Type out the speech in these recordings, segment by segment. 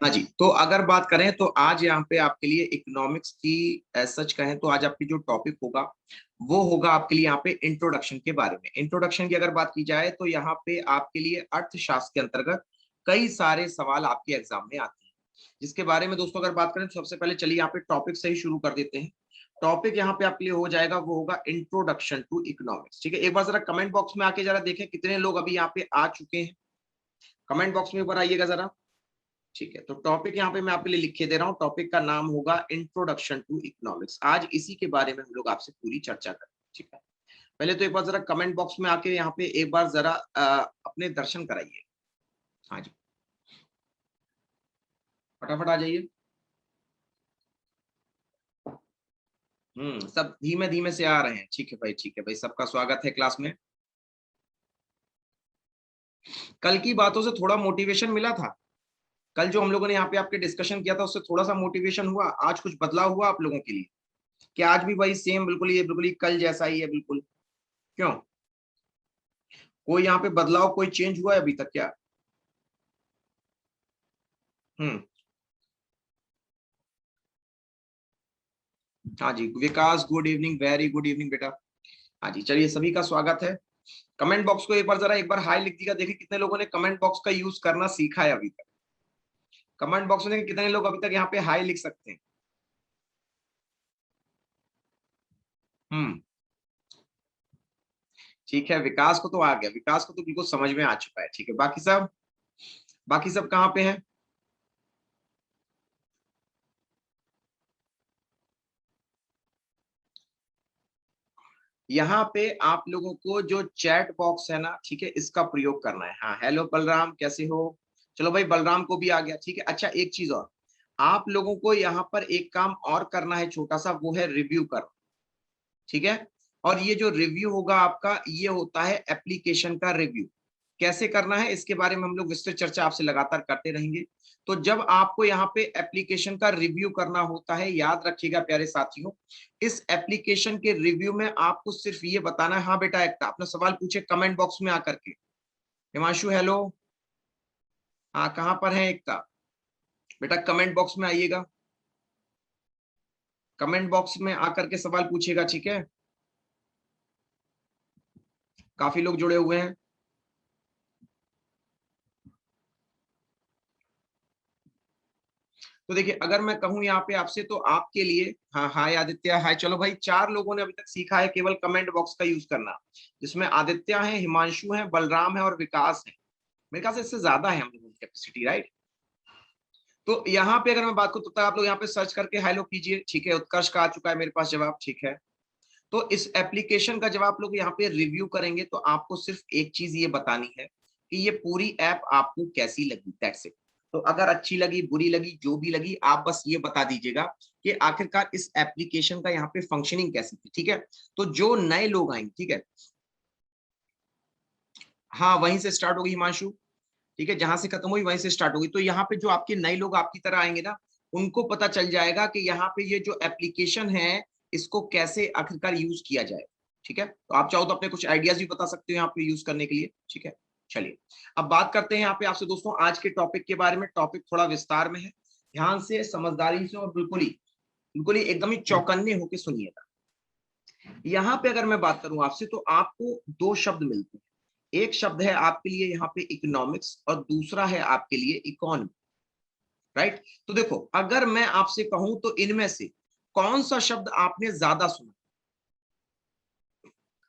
हाँ जी, तो अगर बात करें तो आज यहाँ पे आपके लिए इकोनॉमिक्स की सच कहें तो आज आपकी जो टॉपिक होगा वो होगा आपके लिए यहाँ पे इंट्रोडक्शन के बारे में। इंट्रोडक्शन की अगर बात की जाए तो यहाँ पे आपके लिए अर्थशास्त्र के अंतर्गत कई सारे सवाल आपके एग्जाम में आते हैं, जिसके बारे में दोस्तों अगर बात करें तो सबसे पहले चलिए यहाँ पे टॉपिक से ही शुरू कर देते हैं। टॉपिक यहाँ पे आपके लिए हो जाएगा, वो होगा इंट्रोडक्शन टू इकोनॉमिक्स। ठीक है, एक बार जरा कमेंट बॉक्स में आके जरा देखें कितने लोग अभी यहाँ पे आ चुके हैं। कमेंट बॉक्स में ऊपर आइएगा जरा। ठीक है, तो टॉपिक यहाँ पे मैं आपके लिए लिख के दे रहा हूँ। टॉपिक का नाम होगा इंट्रोडक्शन टू इकोनॉमिक्स। आज इसी के बारे में हम लोग आपसे पूरी चर्चा करें। ठीक है, पहले तो एक बार जरा कमेंट बॉक्स में आके यहाँ पे एक बार जरा अपने दर्शन कराइए। हाँ जी, फटाफट आ जाइए। सब धीमे धीमे से आ रहे हैं। ठीक है भाई, ठीक है भाई, सबका स्वागत है क्लास में। कल की बातों से थोड़ा मोटिवेशन मिला था। कल जो हम लोगों ने यहाँ पे आपके डिस्कशन किया था उससे थोड़ा सा मोटिवेशन हुआ। आज कुछ बदलाव हुआ आप लोगों के लिए? कि आज भी वही सेम बिल्कुल ही कल जैसा ही है बिल्कुल? क्यों, कोई यहाँ पे बदलाव, कोई चेंज हुआ है अभी तक क्या? हम्म, हाँ जी, Vikas good evening, very good evening बेटा। हाँ जी, चलिए सभी का स्वागत है। कमेंट बॉक्स को एक बार हाई लिख दीजिएगा। देखिए कितने लोगों ने कमेंट बॉक्स का यूज करना सीखा है अभी तक। कमेंट बॉक्स में देखिए कितने लोग अभी तक यहाँ पे हाई लिख सकते हैं। हम्म, ठीक है, विकास को तो आ गया, विकास को तो बिल्कुल समझ में आ चुका है। ठीक है, बाकी सब कहाँ पे हैं? यहाँ पे आप लोगों को जो चैट बॉक्स है ना, ठीक है, इसका प्रयोग करना है। हाँ, हेलो बलराम, कैसे हो? चलो भाई, बलराम को भी आ गया। ठीक है, अच्छा एक चीज और, आप लोगों को यहाँ पर एक काम और करना है छोटा सा, वो है रिव्यू करना। ठीक है, और ये जो रिव्यू होगा आपका, ये होता है एप्लीकेशन का रिव्यू। कैसे करना है इसके बारे में हम लोग विस्तृत चर्चा आपसे लगातार करते रहेंगे। तो जब आपको यहाँ पे एप्लीकेशन का रिव्यू करना होता है, याद रखिएगा प्यारे साथियों, इस एप्लीकेशन के रिव्यू में आपको सिर्फ ये बताना है। हाँ बेटा, एकता अपना सवाल पूछे कमेंट बॉक्स में आकर के। हिमांशु हेलो, हाँ कहाँ पर है एकता? बेटा कमेंट बॉक्स में आइएगा, कमेंट बॉक्स में आकर के सवाल पूछेगा। ठीक है, काफी लोग जुड़े हुए हैं। तो देखिए, अगर मैं कहूं यहाँ पे आपसे तो आपके लिए, हाँ हाय आदित्य, हाय। चलो भाई, 4 लोगों ने अभी तक सीखा है केवल कमेंट बॉक्स का यूज करना, जिसमें आदित्य है, हिमांशु है, बलराम है और विकास है। मेरे ख्याल से इससे ज्यादा है हम लोगों की कैपेसिटी, राइट? तो यहाँ पे अगर मैं बात करूँ तो आप लोग यहाँ पे सर्च करके हेलो कीजिए। ठीक है, उत्कर्ष का आ चुका है मेरे पास जवाब। ठीक है, तो इस एप्लीकेशन का जब आप लोग यहाँ पे रिव्यू करेंगे तो आपको सिर्फ एक चीज ये बतानी है कि ये पूरी ऐप आपको कैसी लगी, दैट्स इट। तो अगर अच्छी लगी, बुरी लगी, जो भी लगी, आप बस ये बता दीजिएगा कि आखिरकार इस एप्लीकेशन का यहाँ पे फंक्शनिंग कैसी थी। ठीक है, तो जो नए लोग आएंगे, ठीक है, हाँ वहीं से स्टार्ट होगी हिमांशु। ठीक है, जहां से खत्म हुई वहीं से स्टार्ट होगी। तो यहाँ पे जो आपके नए लोग आपकी तरह आएंगे ना, उनको पता चल जाएगा कि यहाँ पे ये जो एप्लीकेशन है इसको कैसे आखिरकार यूज किया जाए। ठीक है, तो आप चाहो तो अपने कुछ आइडियाज भी बता सकते हो यहाँ पे यूज करने के लिए। ठीक है, चलिए अब बात करते हैं यहाँ पे आपसे दोस्तों आज के टॉपिक के बारे में। टॉपिक थोड़ा विस्तार में है, ध्यान से, समझदारी से और बिल्कुल ही एकदम ही चौकन्ने होकर सुनिएगा। यहाँ पे अगर मैं बात करूं आपसे तो आपको 2 शब्द मिलते हैं। एक शब्द है आपके लिए यहाँ पे इकोनॉमिक्स और दूसरा है आपके लिए इकोनॉमी, राइट? तो देखो, अगर मैं आपसे कहूं तो इनमें से कौन सा शब्द आपने ज्यादा सुना?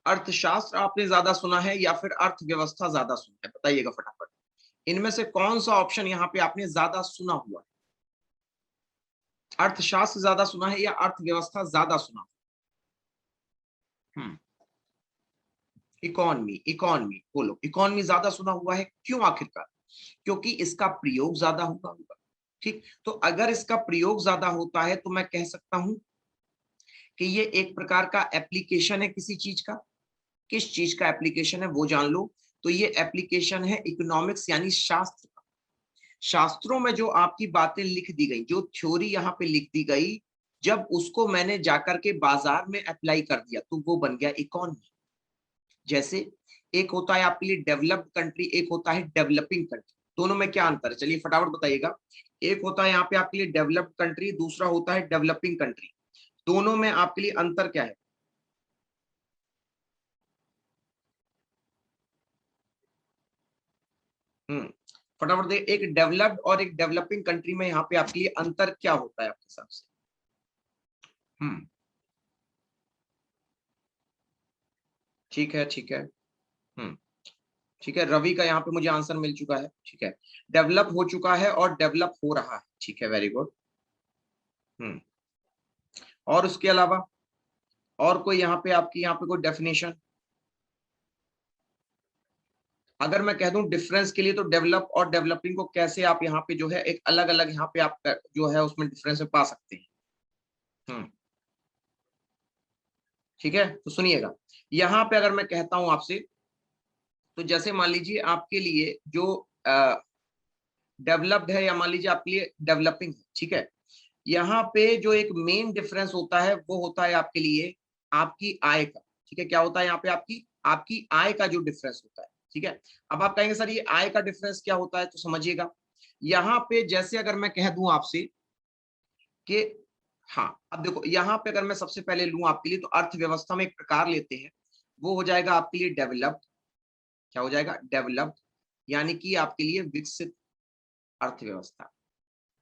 अर्थशास्त्र आपने ज्यादा सुना है या फिर अर्थव्यवस्था ज्यादा सुना है? बताइएगा फटाफट। इनमें से कौन सा ऑप्शन यहाँ पे आपने ज्यादा सुना हुआ है? अर्थशास्त्र ज्यादा सुना है या अर्थव्यवस्था ज्यादा सुना? हम्म, इकोनॉमी, इकोनॉमी बोलो, इकोनॉमी ज्यादा सुना हुआ है। क्यों आखिरकार? क्योंकि इसका प्रयोग ज्यादा होगा। ठीक, तो अगर इसका प्रयोग ज्यादा होता है तो मैं कह सकता हूं कि ये एक प्रकार का एप्लीकेशन है किसी चीज का। किस चीज का एप्लीकेशन है वो जान लो। तो ये एप्लीकेशन है इकोनॉमिक्स यानी शास्त्र का। शास्त्रों में जो आपकी बातें लिख दी गई, जो थ्योरी यहाँ पे लिख दी गई, जब उसको मैंने जाकर के बाजार में अप्लाई कर दिया तो वो बन गया इकोनॉमी। जैसे एक होता है आपके लिए डेवलप्ड कंट्री, एक होता है डेवलपिंग कंट्री। दोनों में क्या अंतर है, चलिए फटाफट बताइएगा। एक होता है यहाँ पे आपके लिए डेवलप्ड कंट्री, दूसरा होता है डेवलपिंग कंट्री। दोनों में आपके लिए अंतर क्या है? फटाफट दे, एक डेवलप्ड और एक डेवलपिंग कंट्री में यहाँ पे आपके लिए अंतर क्या होता है आपके हिसाब से? हम्म ठीक है, ठीक है। हम्म ठीक है, रवि का यहाँ पे मुझे आंसर मिल चुका है। ठीक है, डेवलप हो चुका है और डेवलप हो रहा है। ठीक है, वेरी गुड। हम्म और उसके अलावा और कोई यहाँ पे आपकी यहाँ पे कोई डेफिनेशन? अगर मैं कह दूं डिफरेंस के लिए, तो डेवलप और डेवलपिंग को कैसे आप यहाँ पे जो है एक अलग अलग यहाँ पे आप जो है उसमें डिफरेंस में पा सकते हैं? हम्म ठीक है, तो सुनिएगा, यहाँ पे अगर मैं कहता हूं आपसे, तो जैसे मान लीजिए आपके लिए जो डेवलप्ड है या मान लीजिए आपके लिए डेवलपिंग है, ठीक है, यहाँ पे जो एक मेन डिफरेंस होता है वो होता है आपके लिए आपकी आय का। ठीक है, क्या होता है यहाँ पे आपकी आपकी आय का जो डिफरेंस होता है। ठीक है, अब आप कहेंगे सर ये आय का डिफरेंस क्या होता है, तो समझिएगा, यहाँ पे जैसे अगर मैं कह दूं आपसे कि हाँ, अब देखो यहाँ पे अगर मैं सबसे पहले लूं आपके लिए, तो अर्थव्यवस्था में एक प्रकार लेते हैं, वो हो जाएगा आपके लिए डेवलप्ड। क्या हो जाएगा? डेवलप्ड, यानी कि आपके लिए विकसित अर्थव्यवस्था।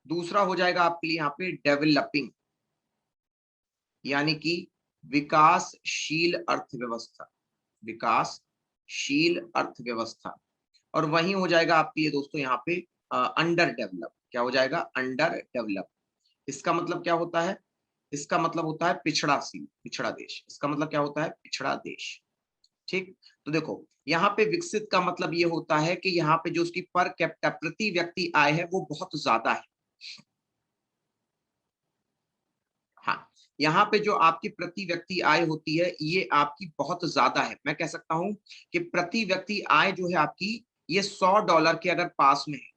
दूसरा हो जाएगा आपके लिए यहाँ पे डेवलपिंग, यानी कि विकासशील अर्थव्यवस्था, विकासशील अर्थव्यवस्था। और वही हो जाएगा आपके लिए दोस्तों यहाँ पे अंडर डेवलप। क्या हो जाएगा? Under develop. इसका मतलब क्या होता है? इसका मतलब होता है पिछड़ा देश। इसका मतलब क्या होता है? पिछड़ा देश। ठीक, तो देखो यहाँ पे विकसित का मतलब ये होता है कि यहाँ पे जो उसकी पर कैपिटा प्रति व्यक्ति आय है वो बहुत ज्यादा है। हाँ, यहाँ पे जो आपकी प्रति व्यक्ति आय होती है ये आपकी बहुत ज्यादा है। मैं कह सकता हूं कि प्रति व्यक्ति आय जो है आपकी, ये $100 के अगर पास में है,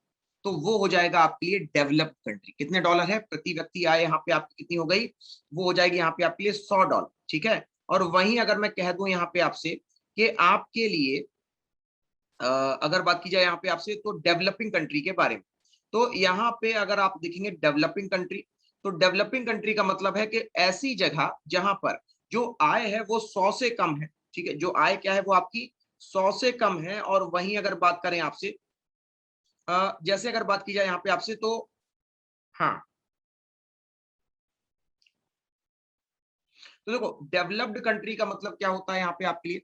तो वो हो जाएगा आपके लिए डेवलप्ड कंट्री। कितने डॉलर है प्रति व्यक्ति आय यहाँ पे आपकी कितनी हो गई? वो हो जाएगी यहाँ पे आपके लिए $100। ठीक है, और वहीं अगर मैं कह दूं यहाँ पे आपसे कि आपके लिए अगर बात की जाए यहाँ पे आपसे, तो डेवलपिंग कंट्री के बारे में, तो यहाँ पे अगर आप देखेंगे डेवलपिंग कंट्री, तो डेवलपिंग कंट्री का मतलब है कि ऐसी जगह जहां पर जो आय है वो 100 से कम है। ठीक है, जो आय क्या है वो आपकी 100 से कम है। और वहीं अगर बात करें आपसे, जैसे अगर बात की जाए यहाँ पे आपसे, तो हाँ, तो देखो डेवलप्ड कंट्री का मतलब क्या होता है यहाँ पे आपके लिए?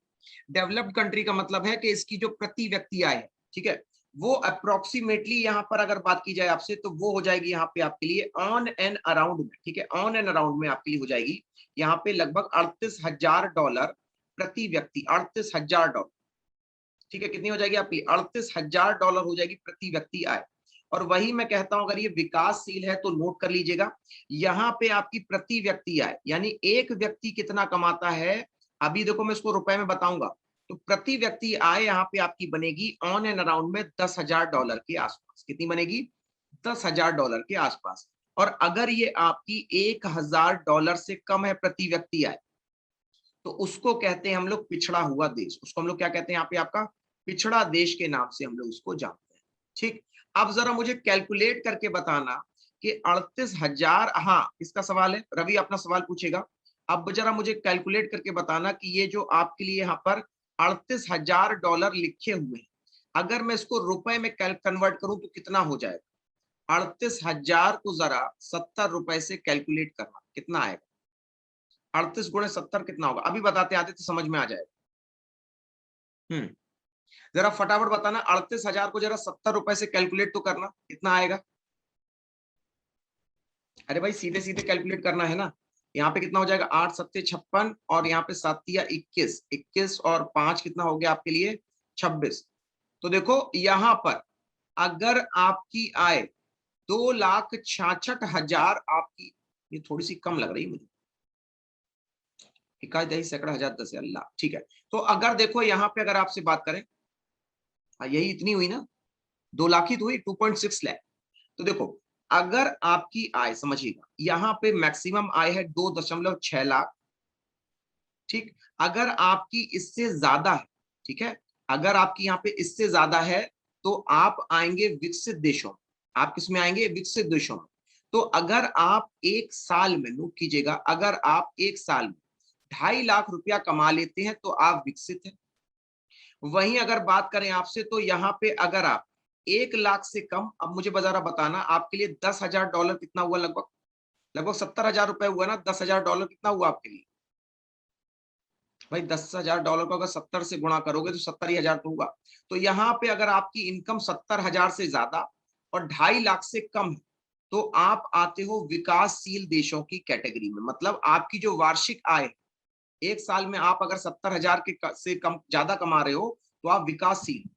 डेवलप्ड कंट्री का मतलब है कि इसकी जो प्रति व्यक्ति आय है, ठीक है, वो अप्रोक्सीमेटली यहाँ पर अगर बात की जाए आपसे, तो वो हो जाएगी यहाँ पे आपके लिए ऑन एंड अराउंड में। ठीक है, ऑन एंड अराउंड में आपके लिए हो जाएगी यहाँ पे लगभग $38,000 प्रति व्यक्ति। $38,000। ठीक है, कितनी हो जाएगी आपकी? $38,000 हो जाएगी प्रति व्यक्ति आय। और वही मैं कहता हूं अगर ये विकासशील है तो नोट कर लीजिएगा, यहाँ पे आपकी प्रति व्यक्ति आय यानी एक व्यक्ति कितना कमाता है, अभी देखो मैं इसको रुपए में बताऊंगा, तो प्रति व्यक्ति आय यहाँ पे आपकी बनेगी ऑन एंड अराउंड में $10,000 के आसपास। कितनी बनेगी? $10,000 के आसपास। और अगर ये आपकी $1,000 से कम है प्रति व्यक्ति आय, तो उसको कहते हैं हम लोग पिछड़ा हुआ देश। उसको हम लोग क्या कहते हैं यहाँ पे आपका? पिछड़ा देश के नाम से हम लोग उसको जानते हैं। ठीक, अब जरा मुझे कैलकुलेट करके बताना कि 38,000, हाँ इसका सवाल है, रवि अपना सवाल पूछेगा। अब जरा मुझे कैलकुलेट करके बताना कि ये जो आपके लिए यहाँ पर $38,000 लिखे हुए हैं, अगर मैं इसको रुपए में कन्वर्ट करूं तो कितना हो जाएगा? 38,000 को जरा ₹70 से कैलकुलेट करना, कितना आएगा? 38 × 70 कितना होगा? अभी बताते आते तो समझ में आ जाएगा। जरा फटाफट बताना, 38,000 को जरा ₹70 से कैलकुलेट तो करना, कितना आएगा? अरे भाई सीधे सीधे कैलकुलेट करना है ना। यहाँ पे कितना हो जाएगा? 8 सत्ते 56, और यहाँ पे 7 या 21, 21 और 5 कितना हो गया आपके लिए? 26। तो देखो यहाँ पर अगर आपकी आय 2,66,000 आपकी, ये थोड़ी सी कम लग रही है मुझे, इकाई दही सैकड़ा हजार दस अल्लाह। ठीक है, तो अगर देखो यहाँ पे अगर आपसे बात करें, यही इतनी हुई ना, 2 लाख ही तो हुई, 2.6 लाख। तो देखो अगर आपकी आय, समझिएगा यहाँ पे मैक्सिमम आय है 2.6 लाख। ठीक, अगर आपकी इससे ज्यादा है, ठीक है, अगर आपकी यहाँ पे इससे ज्यादा है तो आप आएंगे विकसित देशों में। आप किस में आएंगे? विकसित देशों में। तो अगर आप एक साल में, नोट कीजिएगा, अगर आप एक साल में 2.5 लाख रुपया कमा लेते हैं तो आप विकसित हैं। वहीं अगर बात करें आपसे, तो यहाँ पे अगर आप 1 लाख से कम, अब मुझे जरा बताना आपके लिए $10,000 कितना हुआ? लगभग लगभग 70,000 रुपए हुआ ना। $10,000 कितना हुआ आपके लिए भाई? $10,000 को अगर 70 से गुणा करोगे तो 70,000 तो हुआ। तो यहाँ पे अगर आपकी इनकम 70,000 से ज्यादा और 2.5 लाख से कम है, तो आप आते हो विकासशील देशों की कैटेगरी में। मतलब आपकी जो वार्षिक आय, एक साल में आप अगर 70,000 के से कम ज्यादा कमा रहे हो तो आप विकासशील।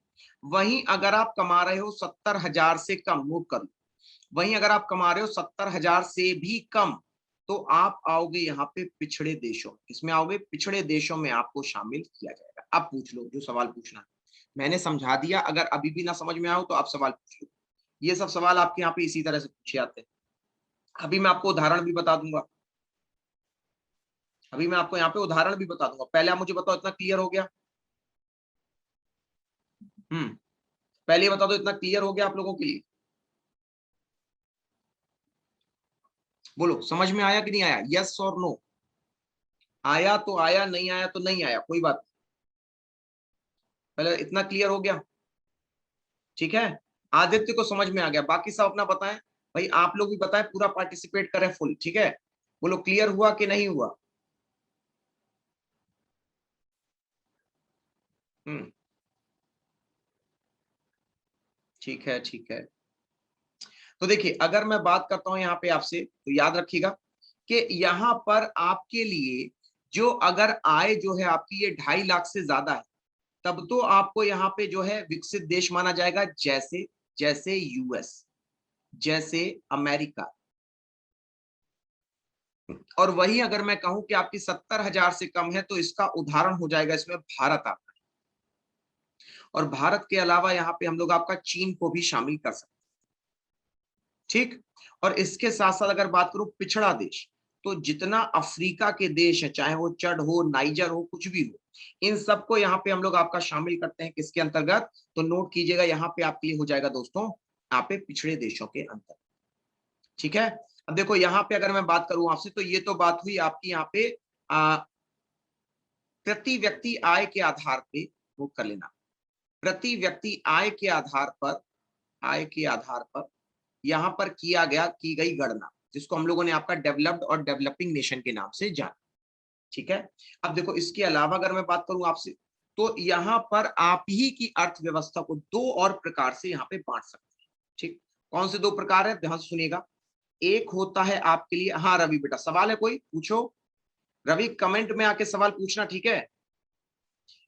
वहीं अगर आप कमा रहे हो 70,000 से कम, नोट कर लो, वहीं अगर आप कमा रहे हो 70,000 से भी कम, तो आप आओगे यहाँ पे पिछड़े देशों में। किसमें आओगे? पिछड़े देशों में आपको शामिल किया जाएगा। अब पूछ लो जो सवाल पूछना है। मैंने समझा दिया, अगर अभी भी ना समझ में आओ तो आप सवाल पूछ लो। ये सब सवाल आपके यहाँ पे इसी तरह से पूछे जाते हैं। अभी मैं आपको उदाहरण भी बता दूंगा। अभी मैं आपको यहाँ पे उदाहरण भी बता दूंगा। पहले आप मुझे बताओ, इतना क्लियर हो गया? पहले बता दो, इतना क्लियर हो गया आप लोगों के लिए? बोलो, समझ में आया कि नहीं आया? यस और नो। आया तो आया, नहीं आया तो नहीं आया, कोई बात नहीं। पहले इतना क्लियर हो गया? ठीक है। आदित्य को समझ में आ गया, बाकी सब अपना बताएं। भाई आप लोग भी बताएं, पूरा पार्टिसिपेट करें फुल। ठीक है, बोलो क्लियर हुआ कि नहीं हुआ? हम्म, ठीक है, ठीक है। तो देखिए, अगर मैं बात करता हूं यहाँ पे आपसे, तो याद रखिएगा कि यहाँ पर आपके लिए जो अगर आय जो है आपकी ये 2.5 लाख से ज्यादा है, तब तो आपको यहाँ पे जो है विकसित देश माना जाएगा। जैसे जैसे यूएस, जैसे अमेरिका। और वही अगर मैं कहूं कि आपकी 70,000 से कम है, तो इसका उदाहरण हो जाएगा इसमें भारत आपका। और भारत के अलावा यहाँ पे हम लोग आपका चीन को भी शामिल कर सकते हैं। ठीक। और इसके साथ साथ अगर बात करूं पिछड़ा देश, तो जितना अफ्रीका के देश है, चाहे वो चड हो, नाइजर हो, कुछ भी हो, इन सबको यहाँ पे हम लोग आपका शामिल करते हैं किसके अंतर्गत? तो नोट कीजिएगा, यहाँ पे आपके लिए हो जाएगा दोस्तों, यहाँ पे पिछड़े देशों के अंतर्गत। ठीक है। अब देखो यहाँ पे अगर मैं बात करूं आपसे, तो ये तो बात हुई आपकी यहाँ पे प्रति व्यक्ति आय के आधार पे। नोट कर लेना, प्रति व्यक्ति आय के आधार पर, आय के आधार पर यहां पर किया गया, की गई गणना, जिसको हम लोगों ने आपका डेवलप्ड और डेवलपिंग नेशन के नाम से जाना। ठीक है। अब देखो इसके अलावा अगर मैं बात करूं आपसे, तो यहां पर आप ही की अर्थव्यवस्था को दो और प्रकार से यहां पे बांट सकते हैं। ठीक। कौन से दो प्रकार है? ध्यान से सुनिएगा। एक होता है आपके लिए, हाँ रवि बेटा सवाल है कोई? पूछो रवि, कमेंट में आके सवाल पूछना। ठीक है,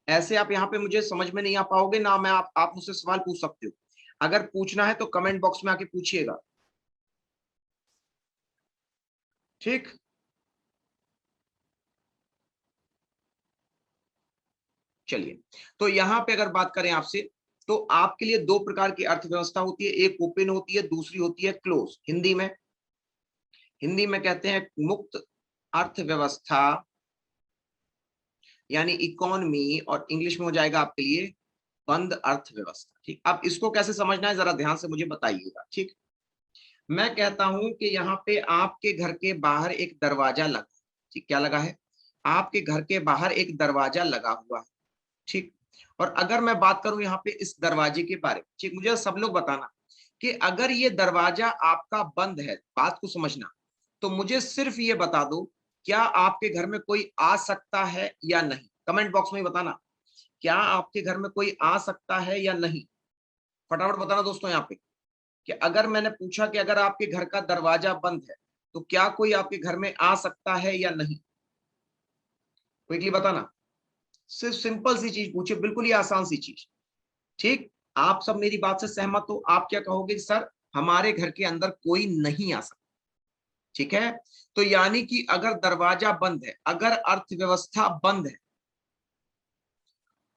ऐसे आप यहाँ पे मुझे समझ में नहीं आ पाओगे ना। मैं आप मुझसे सवाल पूछ सकते हो। अगर पूछना है तो कमेंट बॉक्स में आके पूछिएगा। ठीक। चलिए, तो यहां पे अगर बात करें आपसे, तो आपके लिए दो प्रकार की अर्थव्यवस्था होती है। एक ओपन होती है, दूसरी होती है क्लोज। हिंदी में कहते हैं मुक्त अर्थव्यवस्था, यानी इकोनॉमी, और इंग्लिश में हो जाएगा आपके लिए बंद अर्थव्यवस्था। ठीक। अब इसको कैसे समझना है, जरा ध्यान से मुझे बताइएगा। ठीक। मैं कहता हूं कि यहाँ पे आपके घर के बाहर एक दरवाजा लगा। ठीक, क्या लगा है? आपके घर के बाहर एक दरवाजा लगा हुआ है। ठीक। और अगर मैं बात करूं यहाँ पे इस दरवाजे के बारे में, ठीक, मुझे सब लोग बताना कि अगर ये दरवाजा आपका बंद है, बात को समझना, तो मुझे सिर्फ ये बता दो, क्या आपके घर में कोई आ सकता है या नहीं? कमेंट बॉक्स में बताना, क्या आपके घर में कोई आ सकता है या नहीं? फटाफट बताना दोस्तों यहाँ पे, कि अगर मैंने पूछा कि अगर आपके घर का दरवाजा बंद है, तो क्या कोई आपके घर में आ सकता है या नहीं? क्विकली बताना। सिर्फ सिंपल सी चीज पूछे, बिल्कुल ही आसान सी चीज। ठीक। आप सब मेरी बात से सहमत हो? आप क्या कहोगे? सर हमारे घर के अंदर कोई नहीं आ सकता। ठीक है। तो यानी कि अगर दरवाजा बंद है, अगर अर्थव्यवस्था बंद है,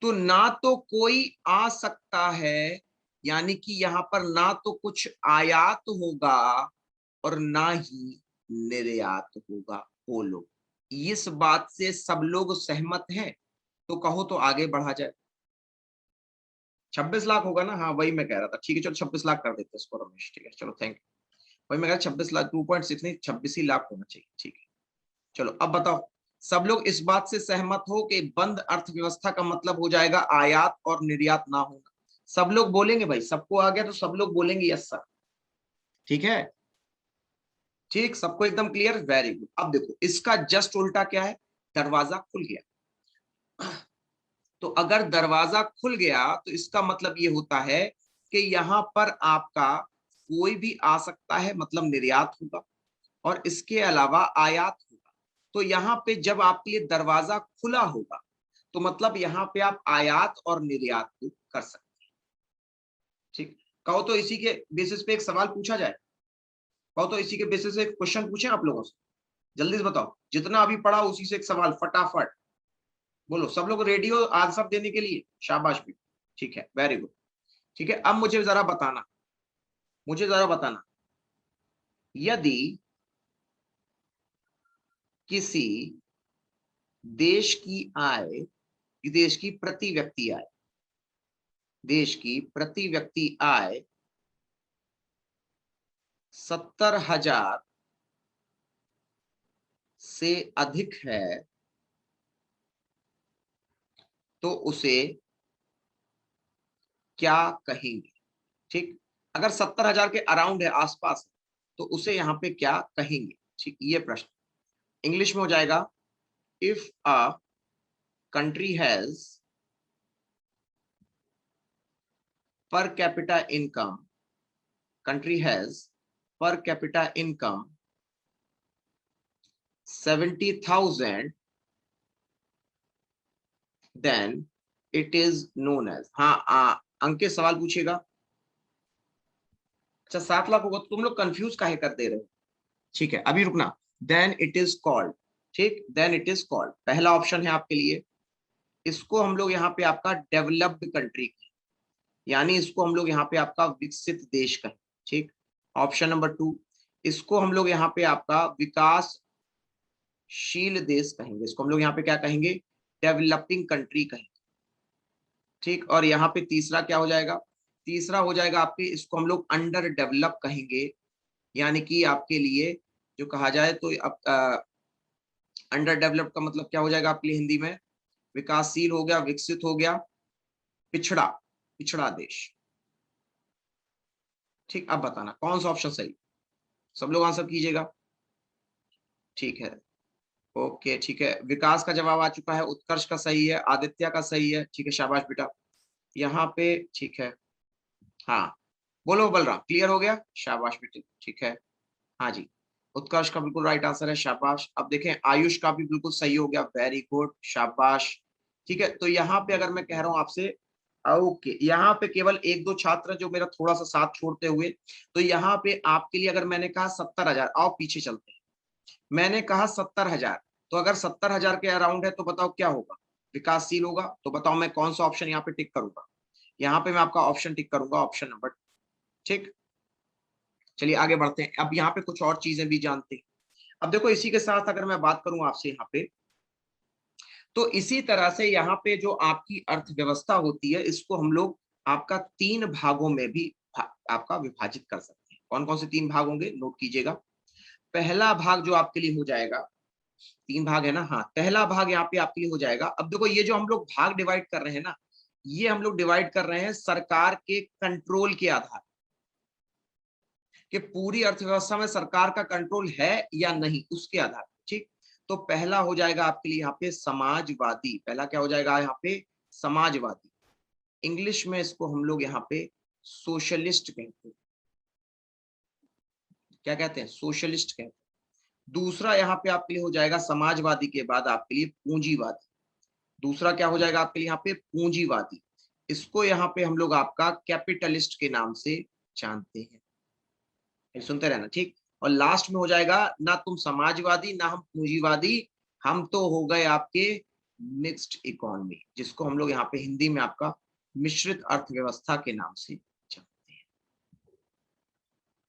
तो ना तो कोई आ सकता है, यानी कि यहां पर ना तो कुछ आयात होगा और ना ही निर्यात होगा। बोलो, इस बात से सब लोग सहमत हैं? तो कहो तो आगे बढ़ा जाए। 26 लाख होगा ना, हाँ वही मैं कह रहा था। ठीक है चलो 26 लाख कर देते हैं इसको रमेश, ठीक है चलो थैंक यू। वही मैं कह रहा 26 लाख, 2.6 नहीं 26 ही लाख होना चाहिए, ठीक है। चलो अब बताओ, सब लोग इस बात से सहमत हो कि बंद अर्थव्यवस्था का मतलब हो जाएगा आयात और निर्यात ना होना? सब लोग बोलेंगे भाई, सबको आ गया तो सब लोग बोलेंगे यस सर, ठीक है। ठीक, सबको एकदम क्लियर, वेरी गुड। अब देखो इसका जस्ट उल्टा क्या है, दरवाजा खुल गया। तो अगर दरवाजा खुल गया तो इसका मतलब ये होता है कि यहां पर आपका कोई भी आ सकता है, मतलब निर्यात होगा, और इसके अलावा आयात होगा। तो यहाँ पे जब आपके लिए दरवाजा खुला होगा तो मतलब यहाँ पे आप आयात और निर्यात को कर सकते हैं, ठीक। कहो तो इसी के बेसिस पे एक सवाल पूछा जाए, कहो तो इसी के बेसिस पे एक क्वेश्चन पूछे आप लोगों से, जल्दी से बताओ, जितना अभी पढ़ा उसी से एक सवाल फटाफट बोलो। सब लोग रेडी हो आंसर देने के लिए? शाबाश भी, ठीक है वेरी गुड। ठीक है, अब मुझे जरा बताना, यदि किसी देश की आय, देश की प्रति व्यक्ति आय, देश की प्रति व्यक्ति आय 70,000 से अधिक है तो उसे क्या कहेंगे? ठीक, अगर 70,000 के अराउंड है, आसपास, तो उसे यहां पे क्या कहेंगे? ठीक, ये प्रश्न इंग्लिश में हो जाएगा, if a country has per capita income, country has per capita income 70,000, then it is known as, हाँ अंकित सवाल पूछेगा। अच्छा 7 लाख होगा तो तुम लोग कंफ्यूज काहे कर दे रहे हो? ठीक है अभी रुकना, देन इट इज कॉल्ड, ठीक, देन इट इज कॉल्ड पहला ऑप्शन है आपके लिए। इसको हम लोग यहाँ पे आपका डेवलप्ड कंट्री, यानी इसको हम लोग यहाँ पे आपका विकसित देश कहें, ठीक। ऑप्शन नंबर 2, इसको हम लोग यहाँ पे आपका विकास शील देश कहेंगे, इसको हम लोग यहाँ पे क्या कहेंगे, डेवलपिंग कंट्री कहेंगे, ठीक। और यहाँ पे तीसरा क्या हो जाएगा, तीसरा हो जाएगा आपके, इसको हम लोग अंडर डेवलप कहेंगे, यानी कि आपके लिए जो कहा जाए तो अंडर डेवलप का मतलब क्या हो जाएगा आपके लिए हिंदी में, विकासशील हो गया, विकसित हो गया, पिछड़ा, पिछड़ा देश, ठीक। अब बताना कौन सा ऑप्शन सही, सब लोग आंसर कीजिएगा, ठीक है। ओके ठीक है, विकास का जवाब आ चुका है, उत्कर्ष का सही है, आदित्य का सही है, ठीक है शाबाश बेटा। यहाँ पे ठीक है, हाँ बोलो बलराम, क्लियर हो गया, शाबाश बेटे, ठीक है। हाँ जी, उत्कर्ष का बिल्कुल राइट आंसर है, शाबाश। अब देखें आयुष का भी बिल्कुल सही हो गया, वेरी गुड, शाबाश। ठीक है, तो यहाँ पे अगर मैं कह रहा हूँ आपसे, ओके यहाँ पे केवल एक दो छात्र जो मेरा थोड़ा सा साथ छोड़ते हुए, तो यहाँ पे आपके लिए अगर मैंने कहा 70,000, आओ पीछे चलते हैं, मैंने कहा 70,000, तो अगर 70,000 के अराउंड है तो बताओ क्या होगा, विकासशील होगा। तो बताओ मैं कौन सा ऑप्शन यहाँ पे टिक करूंगा, यहाँ पे मैं आपका ऑप्शन टिक करूंगा, ऑप्शन नंबर, ठीक। चलिए आगे बढ़ते हैं, अब यहाँ पे कुछ और चीजें भी जानते हैं। अब देखो इसी के साथ अगर मैं बात करूं आपसे यहाँ पे, तो इसी तरह से यहाँ पे जो आपकी अर्थव्यवस्था होती है, इसको हम लोग आपका 3 भागों में भी आपका विभाजित कर सकते हैं। कौन कौन से 3 भाग होंगे, नोट कीजिएगा। पहला भाग जो आपके लिए हो जाएगा, 3 भाग है ना, हाँ पहला भाग यहाँ पे आपके लिए हो जाएगा। अब देखो ये जो हम लोग भाग डिवाइड कर रहे हैं ना, ये हम लोग डिवाइड कर रहे हैं सरकार के कंट्रोल के आधार, कि पूरी अर्थव्यवस्था में सरकार का कंट्रोल है या नहीं, उसके आधार पर, ठीक। तो पहला हो जाएगा आपके लिए यहाँ पे समाजवादी, पहला क्या हो जाएगा यहाँ पे, समाजवादी। इंग्लिश में इसको हम लोग यहाँ पे सोशलिस्ट कहते हैं, क्या कहते हैं, सोशलिस्ट कहते हैं। दूसरा यहाँ पे आपके लिए हो जाएगा समाजवादी के बाद आपके लिए पूंजीवादी, दूसरा क्या हो जाएगा आपके लिए यहाँ पे, पूंजीवादी। इसको यहाँ पे हम लोग आपका कैपिटलिस्ट के नाम से जानते हैं, सुनते रहना, ठीक। और लास्ट में हो जाएगा, ना तुम समाजवादी ना हम पूंजीवादी, हम तो हो गए आपके मिक्स्ड इकोनॉमी, जिसको हम लोग यहाँ पे हिंदी में आपका मिश्रित अर्थव्यवस्था के नाम से जानते हैं,